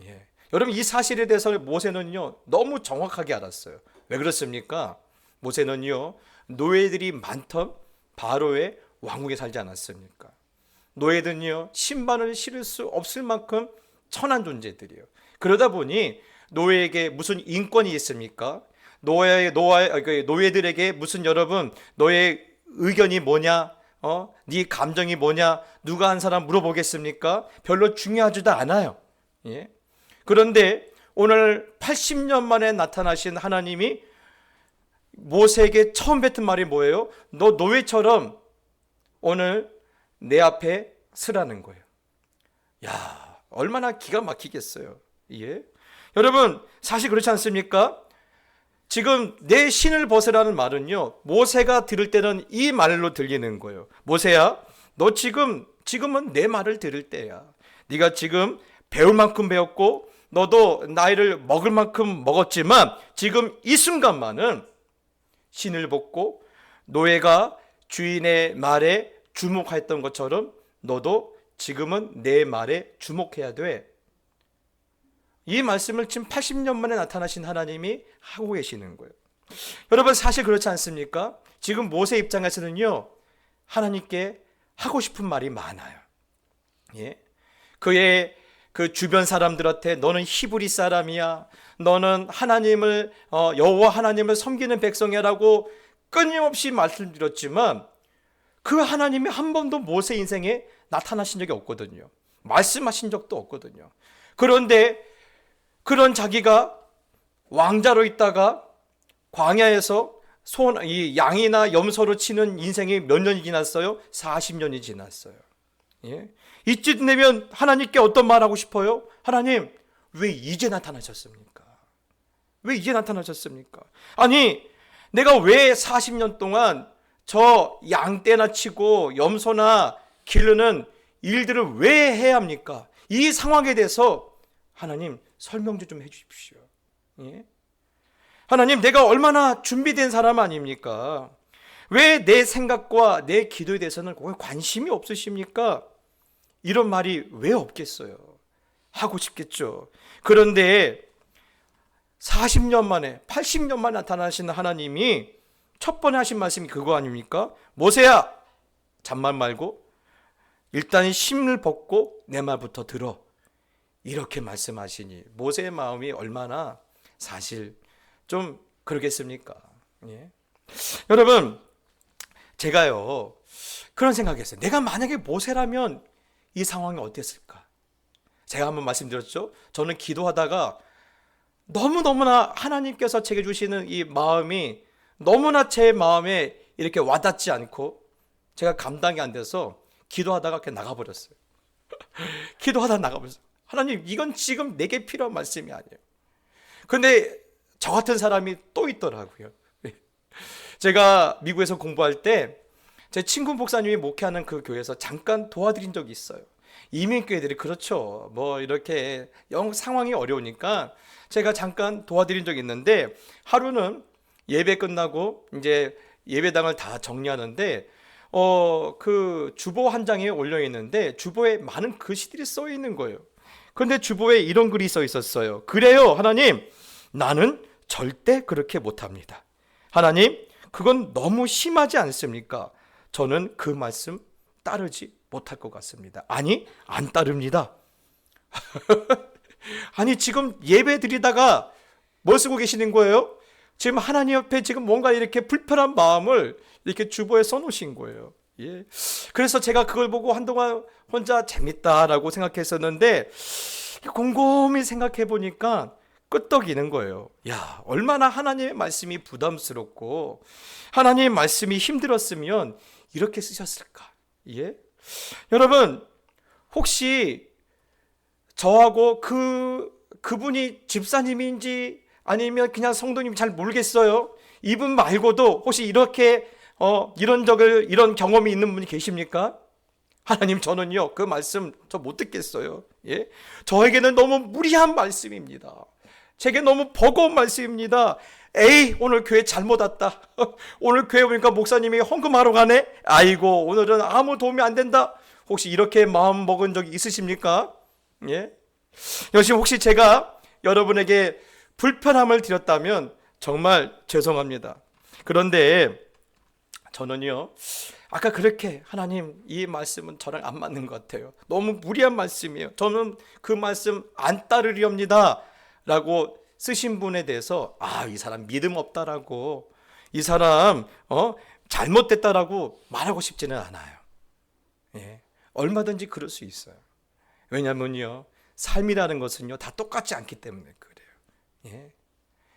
예. 여러분, 이 사실에 대해서 모세는요 너무 정확하게 알았어요. 왜 그렇습니까? 모세는요 노예들이 많던 바로의 왕국에 살지 않았습니까? 노예들은요 신발을 신을 수 없을 만큼 천한 존재들이에요. 그러다 보니 노예에게 무슨 인권이 있습니까? 노예들에게 무슨, 여러분, 너의 의견이 뭐냐? 네 감정이 뭐냐? 누가 한 사람 물어보겠습니까? 별로 중요하지도 않아요. 예? 그런데 오늘 80년 만에 나타나신 하나님이 모세에게 처음 뱉은 말이 뭐예요? 너 노예처럼 오늘 내 앞에 서라는 거예요. 야, 얼마나 기가 막히겠어요. 예? 여러분, 사실 그렇지 않습니까? 지금 내 신을 벗으라는 말은요 모세가 들을 때는 이 말로 들리는 거예요. 모세야, 너 지금은 내 말을 들을 때야. 네가 지금 배울 만큼 배웠고 너도 나이를 먹을 만큼 먹었지만 지금 이 순간만은 신을 벗고 노예가 주인의 말에 주목했던 것처럼 너도 지금은 내 말에 주목해야 돼. 이 말씀을 지금 80년 만에 나타나신 하나님이 하고 계시는 거예요. 여러분, 사실 그렇지 않습니까? 지금 모세 입장에서는요 하나님께 하고 싶은 말이 많아요. 예? 그의 그 주변 사람들한테 너는 히브리 사람이야, 너는 하나님을 여호와 하나님을 섬기는 백성이라고 끊임없이 말씀드렸지만 그 하나님이 한 번도 모세 인생에 나타나신 적이 없거든요. 말씀하신 적도 없거든요. 그런데 그런 자기가 왕자로 있다가 광야에서 이 양이나 염소로 치는 인생이 몇 년이 지났어요? 40년이 지났어요. 예? 이쯤 되면 하나님께 어떤 말 하고 싶어요? 하나님, 왜 이제 나타나셨습니까? 왜 이제 나타나셨습니까? 아니, 내가 왜 40년 동안 저 양떼나 치고 염소나 기르는 일들을 왜 해야 합니까? 이 상황에 대해서 하나님 설명 좀 해주십시오. 예? 하나님, 내가 얼마나 준비된 사람 아닙니까? 왜 내 생각과 내 기도에 대해서는 관심이 없으십니까? 이런 말이 왜 없겠어요? 하고 싶겠죠. 그런데 40년 만에 80년 만에 나타나신 하나님이 첫 번에 하신 말씀이 그거 아닙니까? 모세야, 잔말 말고 일단 신을 벗고 내 말부터 들어. 이렇게 말씀하시니 모세의 마음이 얼마나 사실 좀 그러겠습니까? 예? 여러분, 제가요 그런 생각했어요. 내가 만약에 모세라면 이 상황이 어땠을까? 제가 한번 말씀드렸죠. 저는 기도하다가 너무너무나 하나님께서 제게 주시는 이 마음이 너무나 제 마음에 이렇게 와닿지 않고 제가 감당이 안 돼서 기도하다가 그냥 나가버렸어요. 기도하다 나가버렸어요. 하나님, 이건 지금 내게 필요한 말씀이 아니에요. 그런데 저 같은 사람이 또 있더라고요. 제가 미국에서 공부할 때 제 친구 목사님이 목회하는 그 교회에서 잠깐 도와드린 적이 있어요. 이민교회들이 그렇죠. 뭐 이렇게 상황이 어려우니까 제가 잠깐 도와드린 적이 있는데, 하루는 예배 끝나고 이제 예배당을 다 정리하는데 그 주보 한 장에 올려 있는데 주보에 많은 글씨들이 써 있는 거예요. 그런데 주보에 이런 글이 써 있었어요. 그래요, 하나님, 나는 절대 그렇게 못합니다. 하나님, 그건 너무 심하지 않습니까? 저는 그 말씀 따르지 못할 것 같습니다. 아니, 안 따릅니다. 아니, 지금 예배 드리다가 뭘 쓰고 계시는 거예요? 지금 하나님 옆에 지금 뭔가 이렇게 불편한 마음을 이렇게 주보에 써놓으신 거예요. 예. 그래서 제가 그걸 보고 한동안 혼자 재밌다라고 생각했었는데 곰곰이 생각해 보니까 끄떡이는 거예요. 야, 얼마나 하나님의 말씀이 부담스럽고 하나님의 말씀이 힘들었으면 이렇게 쓰셨을까? 예? 여러분, 혹시 저하고 그분이 집사님인지 아니면 그냥 성도님 잘 모르겠어요. 이분 말고도 혹시 이렇게 이런 경험이 있는 분이 계십니까? 하나님, 저는요 그 말씀 저 못 듣겠어요. 예? 저에게는 너무 무리한 말씀입니다. 제게 너무 버거운 말씀입니다. 에이, 오늘 교회 잘못 왔다. 오늘 교회 보니까 목사님이 헌금하러 가네. 아이고, 오늘은 아무 도움이 안 된다. 혹시 이렇게 마음 먹은 적이 있으십니까? 예? 역시 혹시 제가 여러분에게 불편함을 드렸다면 정말 죄송합니다. 그런데 저는요, 아까 그렇게 하나님, 이 말씀은 저랑 안 맞는 것 같아요. 너무 무리한 말씀이에요. 저는 그 말씀 안 따르리옵니다 라고 쓰신 분에 대해서 이 사람 믿음 없다라고, 이 사람 잘못됐다라고 말하고 싶지는 않아요. 예, 얼마든지 그럴 수 있어요. 왜냐면요, 삶이라는 것은요 다 똑같지 않기 때문에 그래요. 예,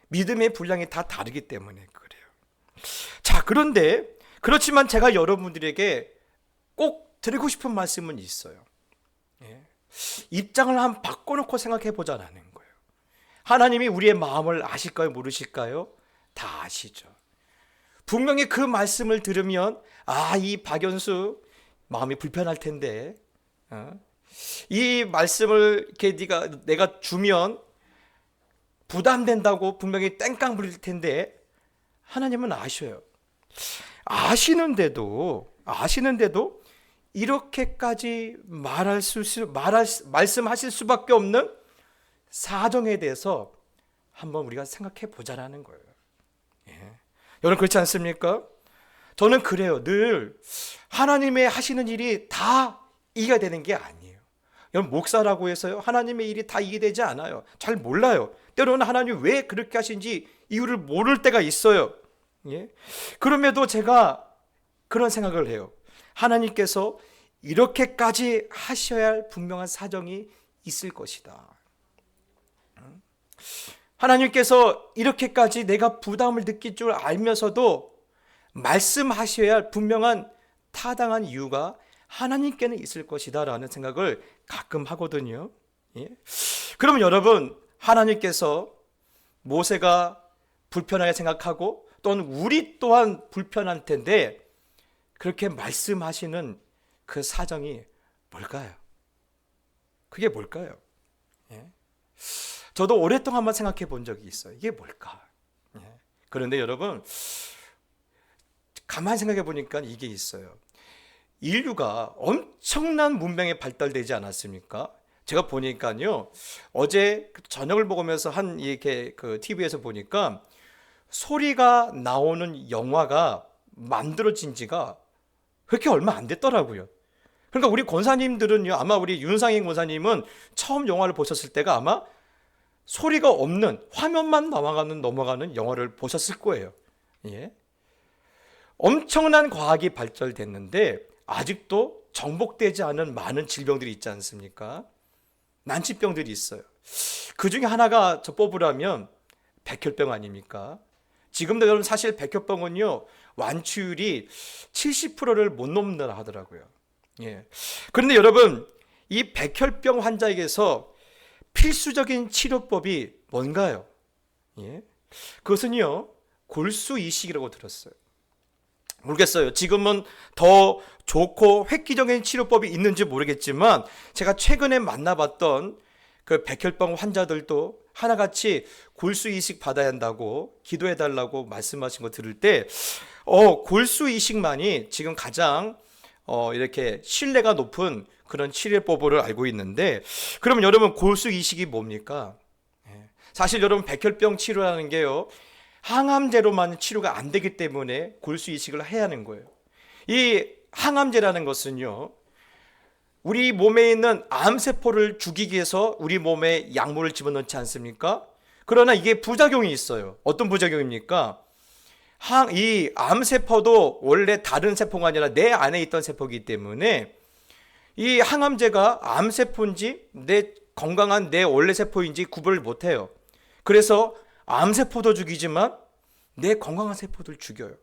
믿음의 분량이 다 다르기 때문에 그래요. 자, 그런데 그렇지만 제가 여러분들에게 꼭 드리고 싶은 말씀은 있어요. 예, 입장을 한번 바꿔놓고 생각해 보자라는 거예요. 하나님이 우리의 마음을 아실까요? 모르실까요? 다 아시죠. 분명히 그 말씀을 들으면 이 박연수 마음이 불편할 텐데, 이 말씀을 이렇게 내가 주면 부담된다고 분명히 땡깡 부릴 텐데, 하나님은 아셔요. 아시는데도 이렇게까지 말씀하실 수밖에 없는 사정에 대해서 한번 우리가 생각해 보자라는 거예요. 예. 여러분, 그렇지 않습니까? 저는 그래요. 늘 하나님의 하시는 일이 다 이해가 되는 게 아니에요. 여러분, 목사라고 해서요 하나님의 일이 다 이해되지 않아요. 잘 몰라요. 때로는 하나님이 왜 그렇게 하신지 이유를 모를 때가 있어요. 예? 그럼에도 제가 그런 생각을 해요. 하나님께서 이렇게까지 하셔야 할 분명한 사정이 있을 것이다. 하나님께서 이렇게까지 내가 부담을 느낄 줄 알면서도 말씀하셔야 할 분명한 타당한 이유가 하나님께는 있을 것이다 라는 생각을 가끔 하거든요. 예? 그러면 여러분, 하나님께서 모세가 불편하게 생각하고 또는 우리 또한 불편할 텐데 그렇게 말씀하시는 그 사정이 뭘까요? 그게 뭘까요? 예? 저도 오랫동안 한번 생각해 본 적이 있어요. 이게 뭘까? 예. 그런데 여러분, 가만히 생각해 보니까 이게 있어요. 인류가 엄청난 문명에 발달되지 않았습니까? 제가 보니까요, 어제 저녁을 먹으면서 이렇게 TV에서 보니까 소리가 나오는 영화가 만들어진 지가 그렇게 얼마 안 됐더라고요. 그러니까 우리 권사님들은요, 아마 우리 윤상인 권사님은 처음 영화를 보셨을 때가 아마 소리가 없는 화면만 넘어가는 영화를 보셨을 거예요. 예. 엄청난 과학이 발달됐는데 아직도 정복되지 않은 많은 질병들이 있지 않습니까? 난치병들이 있어요. 그 중에 하나가 저 뽑으라면 백혈병 아닙니까? 지금도 여러분, 사실 백혈병은요 완치율이 70%를 못 넘는다 하더라고요. 예. 그런데 여러분, 이 백혈병 환자에게서 필수적인 치료법이 뭔가요? 예? 그것은요 골수 이식이라고 들었어요. 모르겠어요. 지금은 더 좋고 획기적인 치료법이 있는지 모르겠지만 제가 최근에 만나봤던 그 백혈병 환자들도 하나같이 골수 이식 받아야 한다고 기도해달라고 말씀하신 거 들을 때 골수 이식만이 지금 가장 이렇게 신뢰가 높은 그런 치료법을 알고 있는데, 그러면 여러분, 골수 이식이 뭡니까? 사실 여러분, 백혈병 치료라는 게요 항암제로만 치료가 안 되기 때문에 골수 이식을 해야 하는 거예요. 이 항암제라는 것은요 우리 몸에 있는 암세포를 죽이기 위해서 우리 몸에 약물을 집어넣지 않습니까? 그러나 이게 부작용이 있어요. 어떤 부작용입니까? 이 암세포도 원래 다른 세포가 아니라 내 안에 있던 세포이기 때문에 이 항암제가 암세포인지 내 건강한 내 원래 세포인지 구분을 못해요. 그래서 암세포도 죽이지만 내 건강한 세포들 죽여요.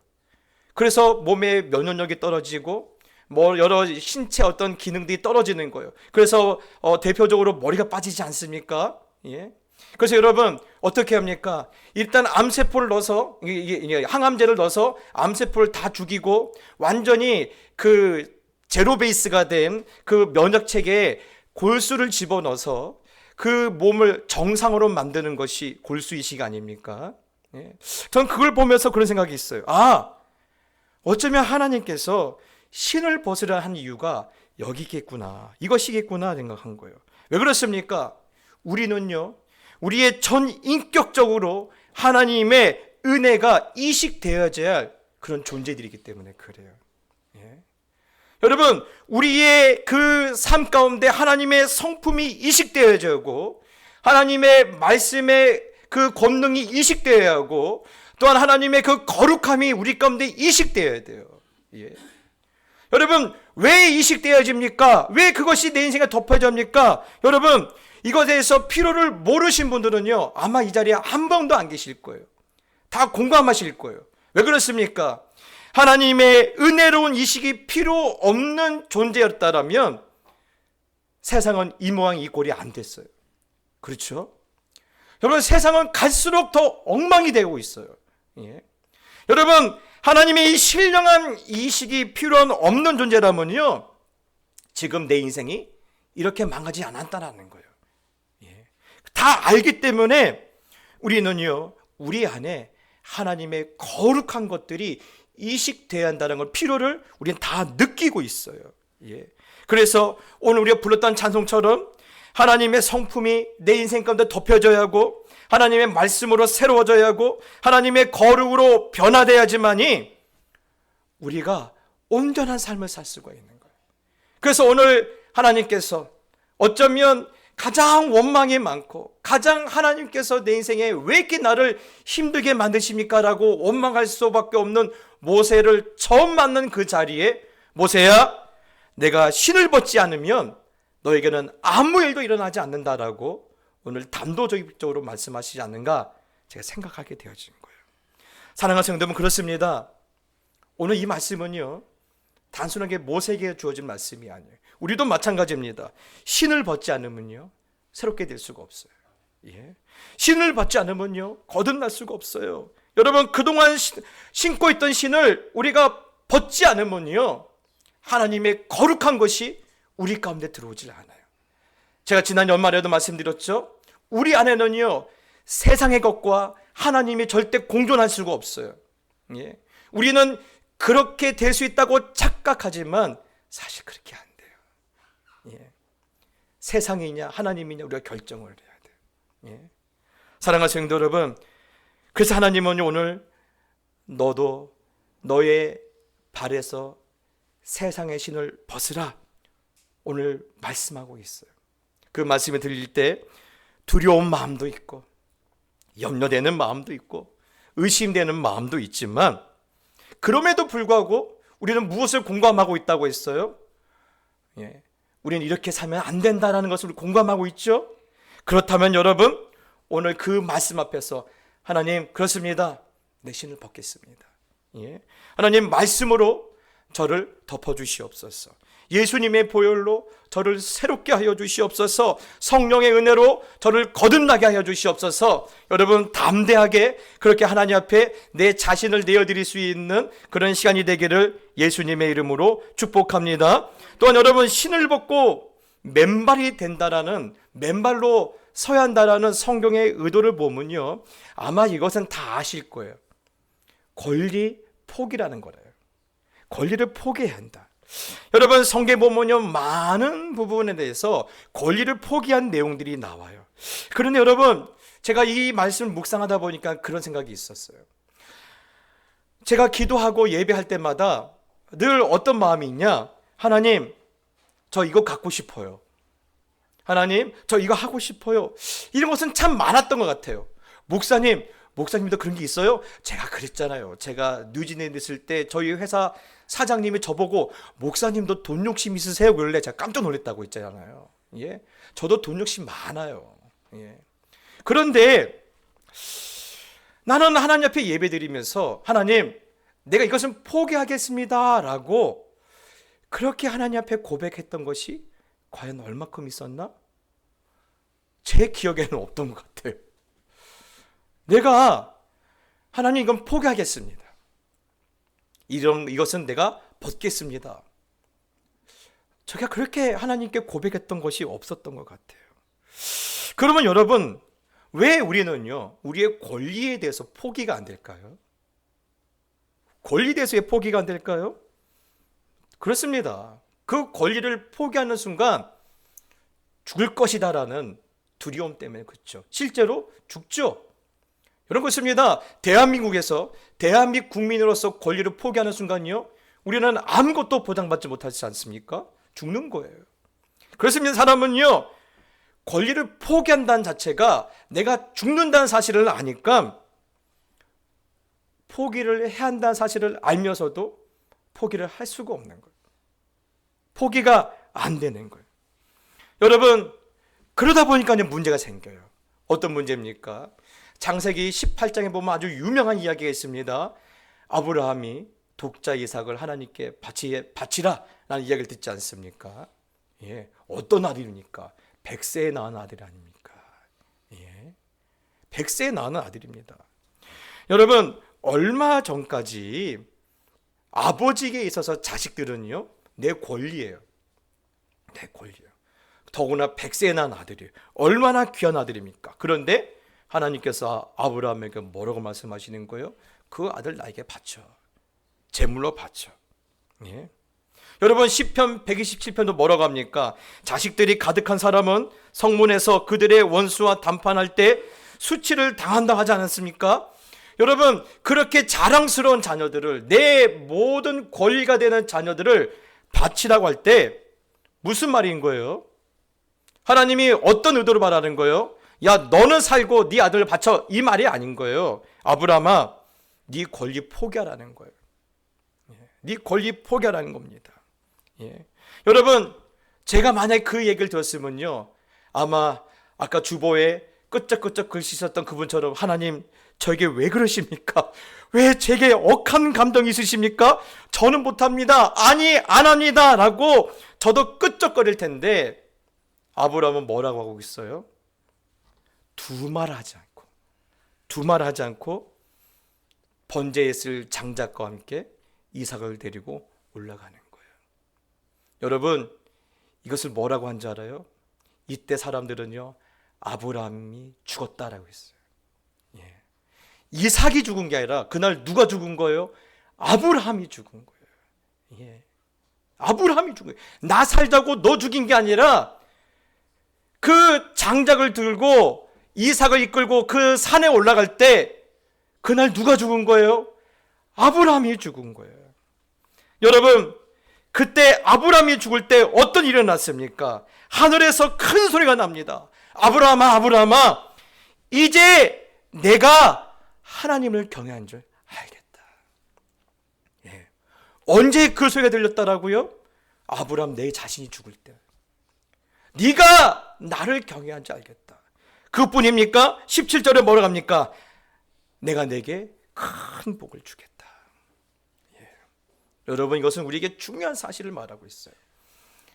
그래서 몸의 면역력이 떨어지고 뭐 여러 신체 어떤 기능들이 떨어지는 거예요. 그래서 대표적으로 머리가 빠지지 않습니까? 예. 그래서 여러분 어떻게 합니까? 일단 암세포를 넣어서 항암제를 넣어서 암세포를 다 죽이고 완전히 그 제로 베이스가 된 그 면역 체계에 골수를 집어넣어서 그 몸을 정상으로 만드는 것이 골수이식 아닙니까? 예. 전 그걸 보면서 그런 생각이 있어요. 어쩌면 하나님께서 신을 벗으려 한 이유가 여기겠구나, 이것이겠구나 생각한 거예요. 왜 그렇습니까? 우리는요, 우리의 전 인격적으로 하나님의 은혜가 이식되어져야 할 그런 존재들이기 때문에 그래요. 예. 여러분, 우리의 그 삶 가운데 하나님의 성품이 이식되어져고 하나님의 말씀의 그 권능이 이식되어야 하고 또한 하나님의 그 거룩함이 우리 가운데 이식되어야 돼요. 예. 여러분, 왜 이식되어집니까? 왜 그것이 내 인생에 덮여집니까? 여러분, 이것에 대해서 필요를 모르신 분들은요, 아마 이 자리에 한 번도 안 계실 거예요. 다 공감하실 거예요. 왜 그렇습니까? 하나님의 은혜로운 이식이 필요 없는 존재였다라면 세상은 이 모양 이 꼴이 안 됐어요. 그렇죠? 여러분, 세상은 갈수록 더 엉망이 되고 있어요. 예. 여러분, 하나님의 이 신령한 이식이 필요 없는 존재라면요, 지금 내 인생이 이렇게 망하지 않았다라는 거예요. 예. 다 알기 때문에 우리는요, 우리 안에 하나님의 거룩한 것들이 이식돼야 한다는 걸 필요를 우리는 다 느끼고 있어요. 예. 그래서 오늘 우리가 불렀던 찬송처럼 하나님의 성품이 내 인생 가운데 덮여져야 하고 하나님의 말씀으로 새로워져야 하고 하나님의 거룩으로 변화돼야지만이 우리가 온전한 삶을 살 수가 있는 거예요. 그래서 오늘 하나님께서 어쩌면 가장 원망이 많고 가장 하나님께서 내 인생에 왜 이렇게 나를 힘들게 만드십니까? 라고 원망할 수밖에 없는 모세를 처음 만난 그 자리에 모세야, 내가 신을 벗지 않으면 너에게는 아무 일도 일어나지 않는다라고 오늘 단도직입적으로 말씀하시지 않는가 제가 생각하게 되어진 거예요. 사랑하는 성도분, 그렇습니다. 오늘 이 말씀은요, 단순하게 모세에게 주어진 말씀이 아니에요. 우리도 마찬가지입니다. 신을 벗지 않으면요, 새롭게 될 수가 없어요. 예. 신을 벗지 않으면요, 거듭날 수가 없어요. 여러분, 그동안 신고 있던 신을 우리가 벗지 않으면요, 하나님의 거룩한 것이 우리 가운데 들어오질 않아요. 제가 지난 연말에도 말씀드렸죠. 우리 안에는요, 세상의 것과 하나님이 절대 공존할 수가 없어요. 예. 우리는 그렇게 될 수 있다고 착각하지만 사실 그렇게 안 돼요. 예. 세상이냐 하나님이냐 우리가 결정을 해야 돼요. 예. 사랑하는 성도 여러분, 그래서 하나님은 오늘 너도 너의 발에서 세상의 신을 벗으라 오늘 말씀하고 있어요. 그 말씀을 들릴 때 두려운 마음도 있고 염려되는 마음도 있고 의심되는 마음도 있지만 그럼에도 불구하고 우리는 무엇을 공감하고 있다고 했어요? 예. 우리는 이렇게 살면 안 된다는 것을 공감하고 있죠? 그렇다면 여러분, 오늘 그 말씀 앞에서 하나님, 그렇습니다. 내 신을 벗겠습니다. 예. 하나님, 말씀으로 저를 덮어주시옵소서. 예수님의 보혈로 저를 새롭게 하여 주시옵소서. 성령의 은혜로 저를 거듭나게 하여 주시옵소서. 여러분, 담대하게 그렇게 하나님 앞에 내 자신을 내어드릴 수 있는 그런 시간이 되기를 예수님의 이름으로 축복합니다. 또한 여러분, 신을 벗고 맨발이 된다라는, 맨발로 서야 한다라는 성경의 의도를 보면요, 아마 이것은 다 아실 거예요. 권리 포기라는 거래요. 권리를 포기해야 한다. 여러분, 성경 보면요, 많은 부분에 대해서 권리를 포기한 내용들이 나와요. 그런데 여러분, 제가 이 말씀을 묵상하다 보니까 그런 생각이 있었어요. 제가 기도하고 예배할 때마다 늘 어떤 마음이 있냐? 하나님, 저 이거 갖고 싶어요. 하나님, 저 이거 하고 싶어요. 이런 것은 참 많았던 것 같아요. 목사님, 목사님도 그런 게 있어요? 제가 그랬잖아요. 제가 뉴질랜드 있을 때 저희 회사 사장님이 저보고 목사님도 돈 욕심 있으세요? 그러길래 제가 깜짝 놀랐다고 했잖아요. 예, 저도 돈 욕심 많아요. 예. 그런데 나는 하나님 앞에 예배드리면서 하나님, 내가 이것은 포기하겠습니다 라고 그렇게 하나님 앞에 고백했던 것이 과연 얼마큼 있었나? 제 기억에는 없던 것 같아요. 내가 하나님 이건 포기하겠습니다. 이것은 내가 벗겠습니다. 제가 그렇게 하나님께 고백했던 것이 없었던 것 같아요. 그러면 여러분, 왜 우리는요, 우리의 권리에 대해서 포기가 안 될까요? 권리에 대해서 왜 포기가 안 될까요? 그렇습니다. 그 권리를 포기하는 순간 죽을 것이다라는 두려움 때문에 그렇죠. 실제로 죽죠. 이런 것입니다. 대한민국에서 대한민국 국민으로서 권리를 포기하는 순간요, 우리는 아무것도 보장받지 못하지 않습니까? 죽는 거예요. 그렇습니다. 사람은요, 권리를 포기한다는 자체가 내가 죽는다는 사실을 아니까 포기를 해야 한다는 사실을 알면서도 포기를 할 수가 없는 거예요. 포기가 안 되는 거예요. 여러분, 그러다 보니까 문제가 생겨요. 어떤 문제입니까? 창세기 18장에 보면 아주 유명한 이야기가 있습니다. 아브라함이 독자 이삭을 하나님께 바치라 라는 이야기를 듣지 않습니까? 예, 어떤 아들입니까? 100세에 낳은 아들 아닙니까? 예, 100세에 낳은 아들입니다. 여러분, 얼마 전까지 아버지에게 있어서 자식들은요, 내 권리예요. 내 권리예요. 더구나 100세에 낳은 아들이에요. 얼마나 귀한 아들입니까? 그런데 하나님께서 아브라함에게 뭐라고 말씀하시는 거예요? 그 아들 나에게 바쳐. 제물로 바쳐. 예. 여러분, 시편 127편도 뭐라고 합니까? 자식들이 가득한 사람은 성문에서 그들의 원수와 담판할 때 수치를 당한다 하지 않았습니까? 여러분, 그렇게 자랑스러운 자녀들을, 내 모든 권리가 되는 자녀들을 바치라고 할 때 무슨 말인 거예요? 하나님이 어떤 의도로 말하는 거예요? 야, 너는 살고 네 아들을 바쳐, 이 말이 아닌 거예요. 아브라함아, 네 권리 포기하라는 거예요. 네 권리 포기하라는 겁니다. 예. 여러분, 제가 만약에 그 얘기를 들었으면요, 아마 아까 주보에 끄적끄적 글씨 썼던 그분처럼 하나님, 저에게 왜 그러십니까? 왜 제게 억한 감정이 있으십니까? 저는 못합니다. 아니, 안 합니다. 라고 저도 끄적거릴 텐데, 아브라함은 뭐라고 하고 있어요? 두 말 하지 않고 번제에 쓸 장작과 함께 이삭을 데리고 올라가는 거예요. 여러분, 이것을 뭐라고 한 줄 알아요? 이때 사람들은요, 아브라함이 죽었다라고 했어요. 예. 이삭이 죽은 게 아니라 그날 누가 죽은 거예요? 아브라함이 죽은 거예요. 예. 아브라함이 죽은 거예요. 나 살자고 너 죽인 게 아니라 그 장작을 들고 이삭을 이끌고 그 산에 올라갈 때 그날 누가 죽은 거예요? 아브라함이 죽은 거예요. 여러분, 그때 아브라함이 죽을 때 어떤 일이 일어났습니까? 하늘에서 큰 소리가 납니다. 아브라함아, 아브라함아, 이제 내가 하나님을 경외한 줄 알겠다. 예. 언제 그 소리가 들렸다라고요? 아브라함, 내 자신이 죽을 때. 네가 나를 경외한 줄 알겠다. 그뿐입니까? 17절에 뭐라고 합니까? 내가 내게 큰 복을 주겠다. 예. 여러분, 이것은 우리에게 중요한 사실을 말하고 있어요.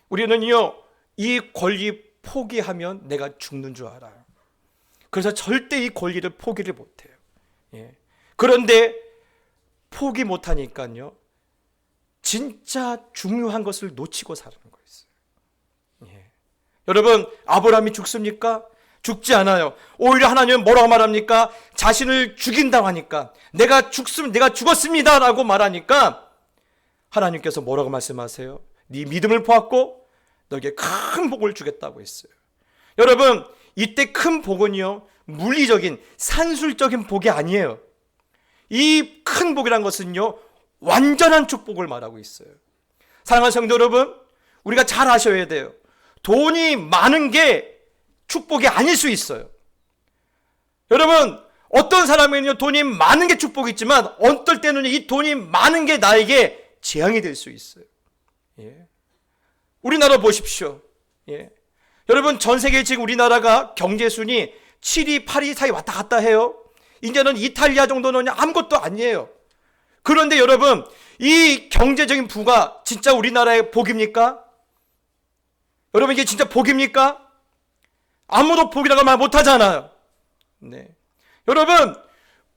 우리는요, 이 권리 포기하면 내가 죽는 줄 알아요. 그래서 절대 이 권리를 포기를 못해요. 예. 그런데 포기 못하니까요, 진짜 중요한 것을 놓치고 사는 거였어요. 예. 여러분, 아브라함이 죽습니까? 죽지 않아요. 오히려 하나님은 뭐라고 말합니까? 자신을 죽인다고 하니까, 내가 죽었습니다 라고 말하니까 하나님께서 뭐라고 말씀하세요? 네 믿음을 보았고 너에게 큰 복을 주겠다고 했어요. 여러분, 이때 큰 복은요, 물리적인 산술적인 복이 아니에요. 이 큰 복이란 것은요, 완전한 축복을 말하고 있어요. 사랑하는 성도 여러분, 우리가 잘 아셔야 돼요. 돈이 많은 게 축복이 아닐 수 있어요. 여러분, 어떤 사람은요, 돈이 많은 게 축복이지만 어떨 때는 이 돈이 많은 게 나에게 재앙이 될 수 있어요. 예. 우리나라 보십시오. 예. 여러분, 전 세계에 지금 우리나라가 경제순위 7위, 8위 사이 왔다 갔다 해요. 이제는 이탈리아 정도는 아무것도 아니에요. 그런데 여러분, 이 경제적인 부가 진짜 우리나라의 복입니까? 여러분, 이게 진짜 복입니까? 아무도 복이라고 말 못하잖아요. 네. 여러분,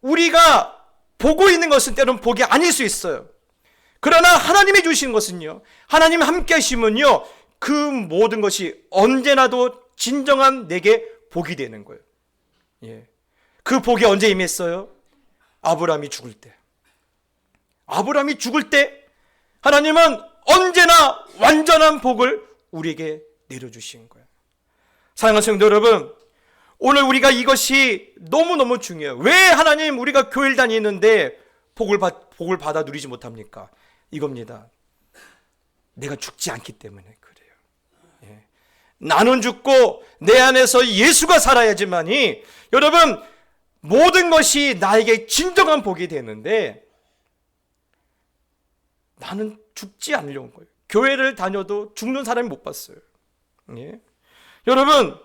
우리가 보고 있는 것은 때로는 복이 아닐 수 있어요. 그러나 하나님이 주신 것은요, 하나님 함께 하시면요, 그 모든 것이 언제나도 진정한 내게 복이 되는 거예요. 예. 그 복이 언제 임했어요? 아브라함이 죽을 때. 아브라함이 죽을 때 하나님은 언제나 완전한 복을 우리에게 내려주신 거예요. 사랑하는 성도 여러분, 오늘 우리가 이것이 너무너무 중요해요. 왜 하나님 우리가 교회를 다니는데 복을 받아 누리지 못합니까? 이겁니다. 내가 죽지 않기 때문에 그래요. 예. 나는 죽고 내 안에서 예수가 살아야지만이 여러분 모든 것이 나에게 진정한 복이 되는데 나는 죽지 않으려는 거예요. 교회를 다녀도 죽는 사람이 못 봤어요. 예. 여러분,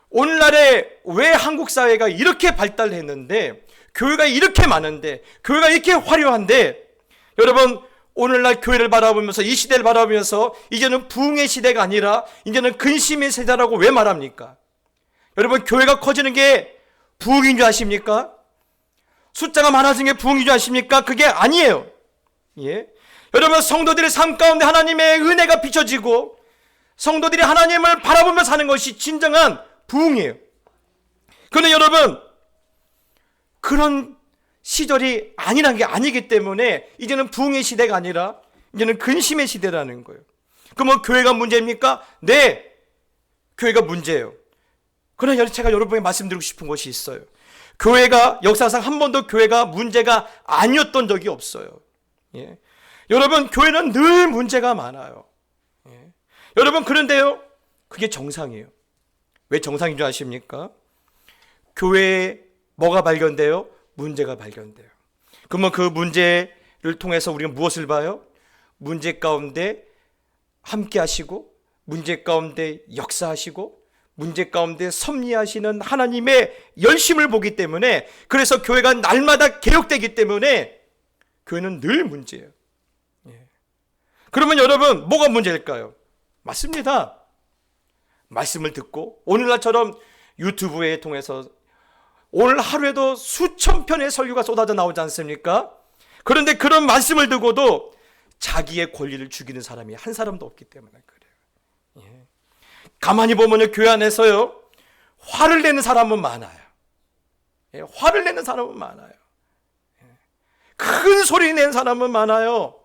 오늘날에 왜 한국 사회가 이렇게 발달했는데, 교회가 이렇게 많은데, 교회가 이렇게 화려한데, 여러분, 오늘날 교회를 바라보면서, 이 시대를 바라보면서, 이제는 부흥의 시대가 아니라, 이제는 근심의 세대라고 왜 말합니까? 여러분, 교회가 커지는 게 부흥인 줄 아십니까? 숫자가 많아지는 게 부흥인 줄 아십니까? 그게 아니에요. 예. 여러분, 성도들의 삶 가운데 하나님의 은혜가 비춰지고, 성도들이 하나님을 바라보며 사는 것이 진정한 부흥이에요. 그런데 여러분, 그런 시절이 아니란 게 아니기 때문에 이제는 부흥의 시대가 아니라 이제는 근심의 시대라는 거예요. 그러면 교회가 문제입니까? 네, 교회가 문제예요. 그러나 제가 여러분에게 말씀드리고 싶은 것이 있어요. 교회가 역사상 한 번도 교회가 문제가 아니었던 적이 없어요. 예. 여러분, 교회는 늘 문제가 많아요. 예. 여러분, 그런데요, 그게 정상이에요. 왜 정상인 줄 아십니까? 교회에 뭐가 발견돼요? 문제가 발견돼요. 그러면 그 문제를 통해서 우리가 무엇을 봐요? 문제 가운데 함께 하시고, 문제 가운데 역사하시고, 문제 가운데 섭리하시는 하나님의 열심을 보기 때문에, 그래서 교회가 날마다 개혁되기 때문에 교회는 늘 문제예요. 예. 그러면 여러분, 뭐가 문제일까요? 맞습니다. 말씀을 듣고 오늘날처럼 유튜브에 통해서 오늘 하루에도 수천 편의 설교가 쏟아져 나오지 않습니까? 그런데 그런 말씀을 듣고도 자기의 권리를 죽이는 사람이 한 사람도 없기 때문에 그래요. 예. 가만히 보면요, 교회 안에서요, 화를 내는 사람은 많아요. 예, 화를 내는 사람은 많아요. 예. 큰 소리 내는 사람은 많아요.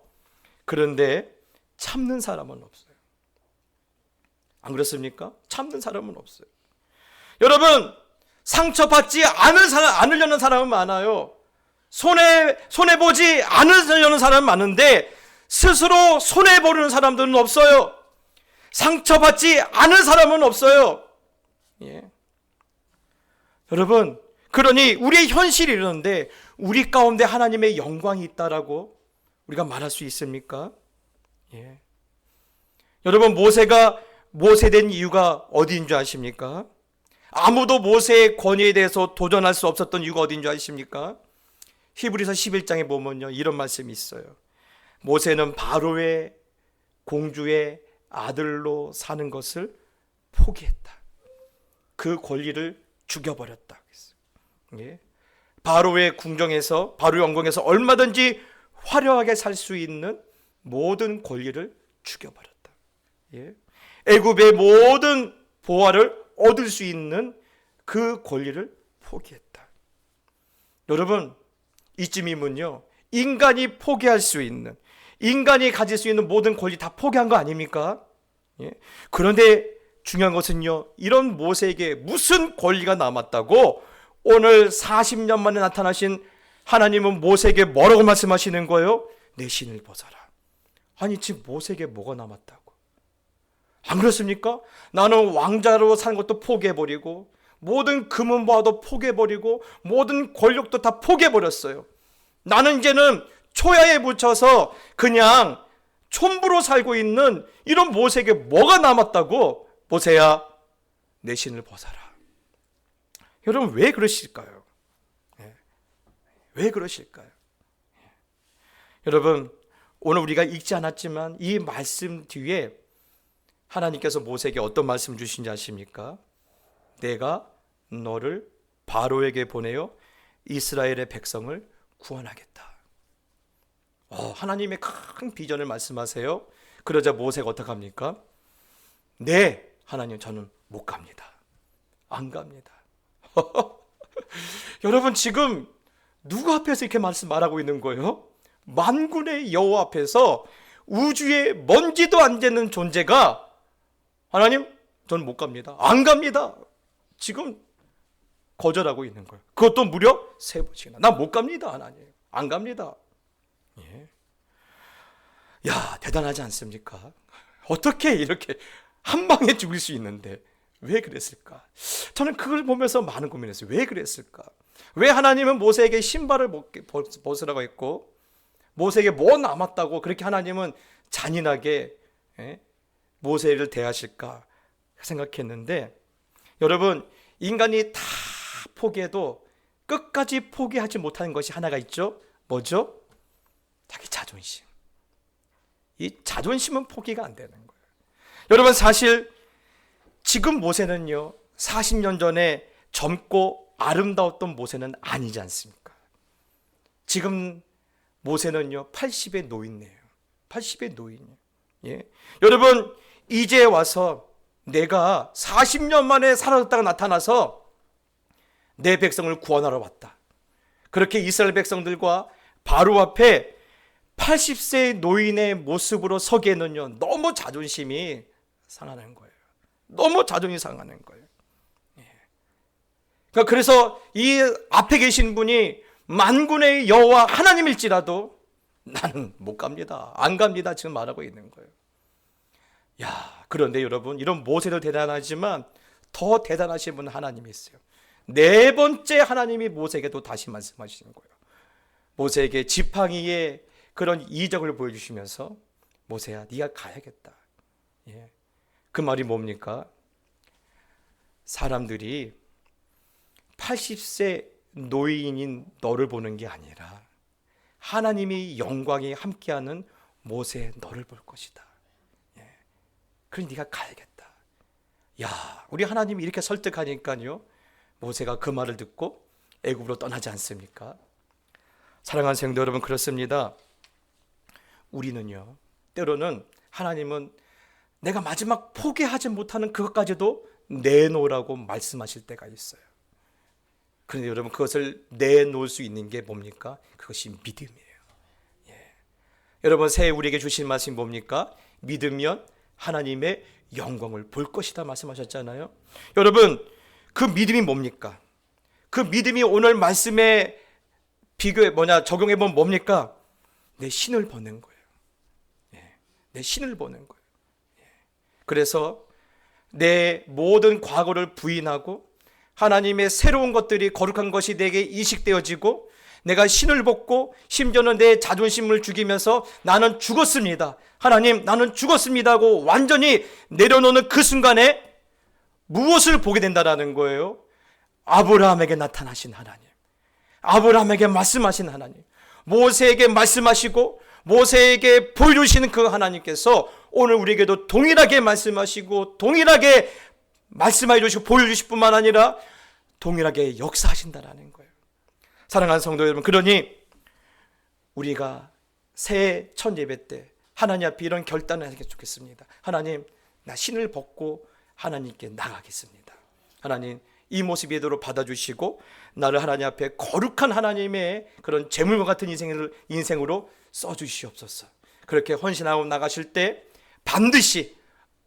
그런데 참는 사람은 없어요. 안 그렇습니까? 참는 사람은 없어요. 여러분, 상처받지 않으려는 사람은 많아요. 손해보지 않으려는 사람은 많은데 스스로 손해보려는 사람들은 없어요. 상처받지 않은 사람은 없어요. 예. 여러분, 그러니 우리의 현실이 이러는데 우리 가운데 하나님의 영광이 있다라고 우리가 말할 수 있습니까? 예. 여러분, 모세가 모세된 이유가 어디인 줄 아십니까? 아무도 모세의 권위에 대해서 도전할 수 없었던 이유가 어디인 줄 아십니까? 히브리서 11장에 보면요, 이런 말씀이 있어요. 모세는 바로의 공주의 아들로 사는 것을 포기했다. 그 권리를 죽여버렸다. 예. 바로의 궁정에서, 바로의 왕궁에서 얼마든지 화려하게 살 수 있는 모든 권리를 죽여버렸다. 예. 애굽의 모든 보화를 얻을 수 있는 그 권리를 포기했다. 여러분, 이쯤이면요, 인간이 포기할 수 있는, 인간이 가질 수 있는 모든 권리 다 포기한 거 아닙니까? 예? 그런데 중요한 것은요, 이런 모세에게 무슨 권리가 남았다고 오늘 40년 만에 나타나신 하나님은 모세에게 뭐라고 말씀하시는 거예요? 내 신을 벗어라. 아니, 지금 모세에게 뭐가 남았다고? 안 그렇습니까? 나는 왕자로 사는 것도 포기해버리고 모든 금은보화도 포기해버리고 모든 권력도 다 포기해버렸어요. 나는 이제는 초야에 묻혀서 그냥 촌부로 살고 있는 이런 모세에게 뭐가 남았다고? 모세야, 내 신을 벗어라. 여러분, 왜 그러실까요? 왜 그러실까요? 여러분, 오늘 우리가 읽지 않았지만 이 말씀 뒤에 하나님께서 모세에게 어떤 말씀 주신지 아십니까? 내가 너를 바로에게 보내어 이스라엘의 백성을 구원하겠다. 하나님의 큰 비전을 말씀하세요. 그러자 모세가 어떡합니까? 네, 하나님, 저는 못 갑니다. 안 갑니다. 여러분, 지금 누구 앞에서 이렇게 말하고 있는 거예요? 만군의 여호와 앞에서 우주에 먼지도 안 되는 존재가 하나님, 저는 못 갑니다. 안 갑니다. 지금 거절하고 있는 거예요. 그것도 무려 3번씩이나. 난 못 갑니다, 하나님. 안 갑니다. 예. 야, 대단하지 않습니까? 어떻게 이렇게 한 방에 죽일 수 있는데 왜 그랬을까? 저는 그걸 보면서 많은 고민했어요. 왜 그랬을까? 왜 하나님은 모세에게 신발을 벗으라고 했고 모세에게 뭐 남았다고 그렇게 하나님은 잔인하게 모세를 대하실까 생각했는데, 여러분, 인간이 다 포기해도 끝까지 포기하지 못하는 것이 하나가 있죠. 뭐죠? 자기 자존심. 이 자존심은 포기가 안 되는 거예요. 여러분, 사실 지금 모세는요 40년 전에 젊고 아름다웠던 모세는 아니지 않습니까? 지금 모세는요 80의 노인이에요. 80의 노인이에요. 예. 여러분, 이제 와서 내가 40년 만에 사라졌다가 나타나서 내 백성을 구원하러 왔다. 그렇게 이스라엘 백성들과 바로 앞에 80세의 노인의 모습으로 서기에는요 너무 자존심이 상하는 거예요. 너무 자존심이 상하는 거예요. 그러니까 그래서 이 앞에 계신 분이 만군의 여호와 하나님일지라도 나는 못 갑니다. 안 갑니다. 지금 말하고 있는 거예요. 야, 그런데 여러분, 이런 모세도 대단하지만 더 대단하신 분은 하나님이 있어요. 4번째 하나님이 모세에게도 다시 말씀하시는 거예요. 모세에게 지팡이의 그런 이적을 보여주시면서 모세야, 네가 가야겠다. 예. 그 말이 뭡니까? 사람들이 80세 노인인 너를 보는 게 아니라 하나님이 영광이 함께하는 모세 너를 볼 것이다. 예. 그러니 네가 가야겠다. 야, 우리 하나님이 이렇게 설득하니까요 모세가 그 말을 듣고 애굽으로 떠나지 않습니까? 사랑하는 성도 여러분, 그렇습니다. 우리는요 때로는 하나님은 내가 마지막 포기하지 못하는 그것까지도 내놓으라고 말씀하실 때가 있어요. 그런데 여러분, 그것을 내놓을 수 있는 게 뭡니까? 그것이 믿음이에요. 예. 여러분, 새해 우리에게 주신 말씀이 뭡니까? 믿으면 하나님의 영광을 볼 것이다 말씀하셨잖아요. 여러분, 그 믿음이 뭡니까? 그 믿음이 오늘 말씀에 적용해보면 뭡니까? 내 신을 보는 거예요. 예. 내 신을 보는 거예요. 예. 그래서 내 모든 과거를 부인하고 하나님의 새로운 것들이 거룩한 것이 내게 인식되어지고 내가 신을 벗고 심지어는 내 자존심을 죽이면서 나는 죽었습니다. 하나님, 나는 죽었습니다 하고 완전히 내려놓는 그 순간에 무엇을 보게 된다라는 거예요? 아브라함에게 나타나신 하나님, 아브라함에게 말씀하신 하나님, 모세에게 말씀하시고 모세에게 보여주시는 그 하나님께서 오늘 우리에게도 동일하게 말씀하시고 동일하게 말씀해 주시고 보여주실 뿐만 아니라 동일하게 역사하신다라는 거예요. 사랑하는 성도 여러분, 그러니 우리가 새해 첫 예배 때 하나님 앞에 이런 결단을 하는 게 좋겠습니다. 하나님, 나 신을 벗고 하나님께 나가겠습니다. 하나님, 이 모습 예대로 받아주시고 나를 하나님 앞에 거룩한 하나님의 그런 제물과 같은 인생으로 써주시옵소서. 그렇게 헌신하고 나가실 때 반드시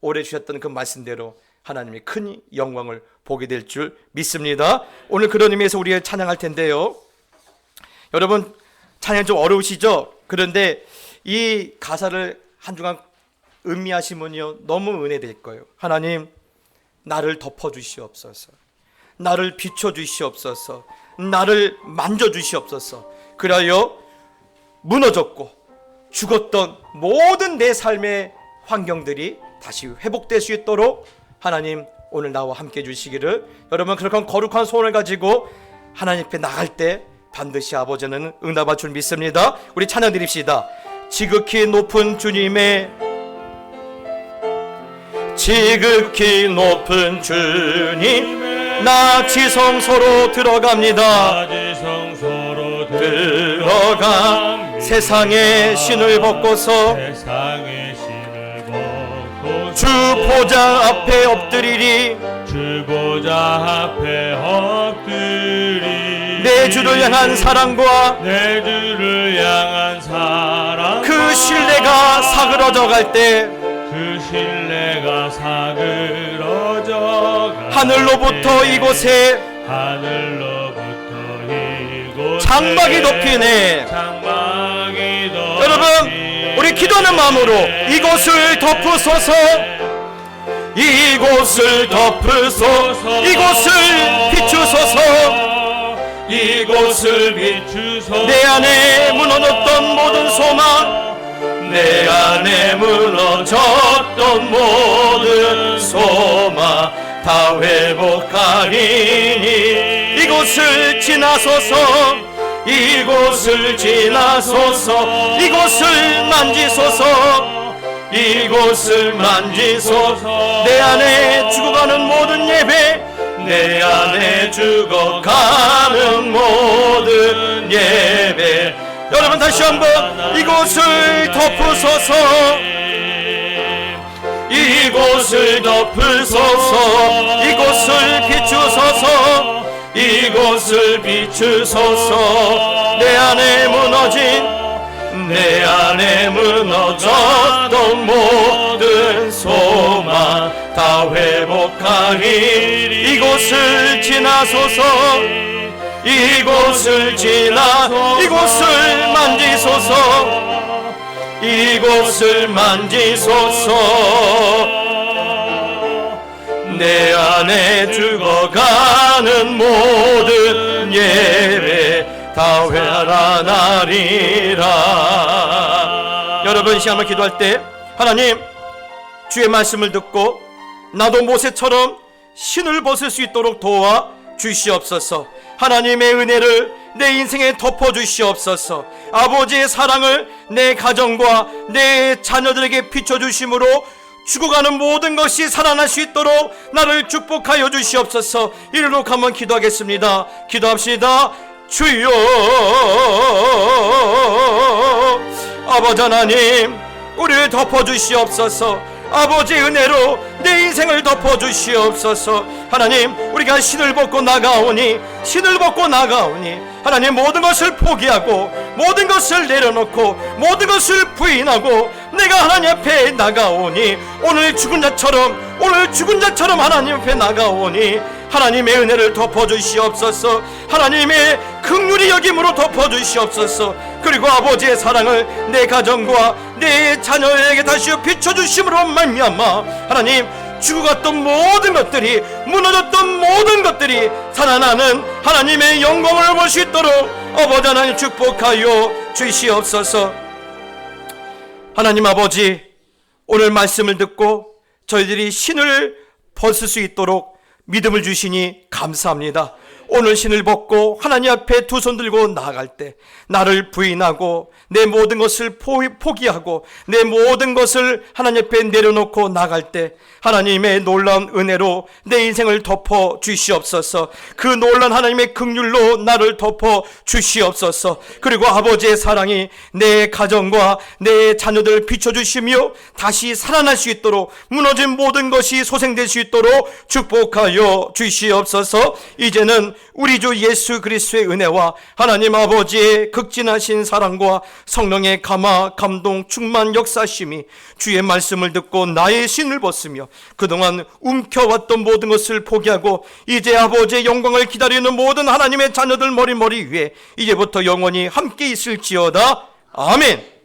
오래 주셨던 그 말씀대로 하나님의 큰 영광을 보게 될 줄 믿습니다. 오늘 그런 의미에서 우리가 찬양할 텐데요, 여러분, 찬양 좀 어려우시죠? 그런데 이 가사를 한 주간 음미하시면요 너무 은혜될 거예요. 하나님, 나를 덮어주시옵소서. 나를 비춰주시옵소서. 나를 만져주시옵소서. 그리하여 무너졌고 죽었던 모든 내 삶의 환경들이 다시 회복될 수 있도록 하나님 오늘 나와 함께 해주시기를, 여러분 그렇게 거룩한 소원을 가지고 하나님 앞에 나갈 때 반드시 아버지는 응답할 줄 믿습니다. 우리 찬양 드립시다. 지극히 높은 주님의, 지극히 높은 주님, 나 지성소로 들어갑니다. 들어가 세상의 신을 벗고서 주 보좌 앞에 엎드리리. 주 보좌 앞에 엎드리리. 내 주를 향한 사랑과 내 주를 향한 사랑, 그 신뢰가 사그러져 갈 때, 그 신뢰가 사그러져 갈 하늘로부터 때, 이곳에 하늘로부터 이곳에 장막이 덮이네. 장막이 덮이네. 여러분 우리 기도하는 마음으로 이곳을 덮으소서, 이곳을 덮으소서, 이곳을 비추소서, 이곳을 비추소서. 내 안에 무너졌던 모든 소망, 내 안에 무너졌던 모든 소망 다 회복하리니 이곳을 지나소서, 이곳을 지나소서, 이곳을 만지소서, 이곳을 만지소서. 내 안에 죽어가는 모든 예배, 내 안에 죽어가는 모든 예배, 여러분 다시 한번 이곳을 덮으소서, 이곳을 덮으소서, 이곳을 비추소서, 이곳을 비추소서. 내 안에 무너졌던 모든 소망 다 회복하리. 이곳을 지나소서, 이곳을 지나 이곳을 만지소서, 이곳을 만지소서. 내 안에 죽어가는 모든 예배 다 회라나리라. 여러분 이 시간을 기도할 때 하나님 주의 말씀을 듣고 나도 모세처럼 신을 벗을 수 있도록 도와 주시옵소서. 하나님의 은혜를 내 인생에 덮어주시옵소서. 아버지의 사랑을 내 가정과 내 자녀들에게 비춰주심으로 죽어가는 모든 것이 살아날 수 있도록 나를 축복하여 주시옵소서. 이르록 한번 기도하겠습니다. 기도합시다. 주여, 아버지 하나님 우리를 덮어주시옵소서. 아버지의 은혜로 내 인생을 덮어주시옵소서. 하나님 우리가 신을 벗고 나가오니, 신을 벗고 나가오니 하나님 모든 것을 포기하고 모든 것을 내려놓고 모든 것을 부인하고 내가 하나님 앞에 나가오니, 오늘 죽은 자처럼 하나님 앞에 나가오니 하나님의 은혜를 덮어주시옵소서. 하나님의 긍휼히 여김으로 덮어주시옵소서. 그리고 아버지의 사랑을 내 가정과 내 자녀에게 다시 비춰주심으로 말미암아 하나님 죽어갔던 모든 것들이, 무너졌던 모든 것들이 살아나는 하나님의 영광을 볼 수 있도록 아버지 하나님 축복하여 주시옵소서. 하나님 아버지 오늘 말씀을 듣고 저희들이 신을 벗을 수 있도록 믿음을 주시니 감사합니다. 오늘 신을 벗고 하나님 앞에 두 손 들고 나아갈 때 나를 부인하고 내 모든 것을 포기하고 내 모든 것을 하나님 앞에 내려놓고 나갈 때 하나님의 놀라운 은혜로 내 인생을 덮어 주시옵소서. 그 놀라운 하나님의 긍휼로 나를 덮어 주시옵소서. 그리고 아버지의 사랑이 내 가정과 내 자녀들을 비춰주시며 다시 살아날 수 있도록, 무너진 모든 것이 소생될 수 있도록 축복하여 주시옵소서. 이제는 우리 주 예수 그리스도의 은혜와 하나님 아버지의 극진하신 사랑과 성령의 감화, 감동, 충만 역사심이 주의 말씀을 듣고 나의 신을 벗으며 그동안 움켜왔던 모든 것을 포기하고 이제 아버지의 영광을 기다리는 모든 하나님의 자녀들 머리 위에 이제부터 영원히 함께 있을지어다. 아멘.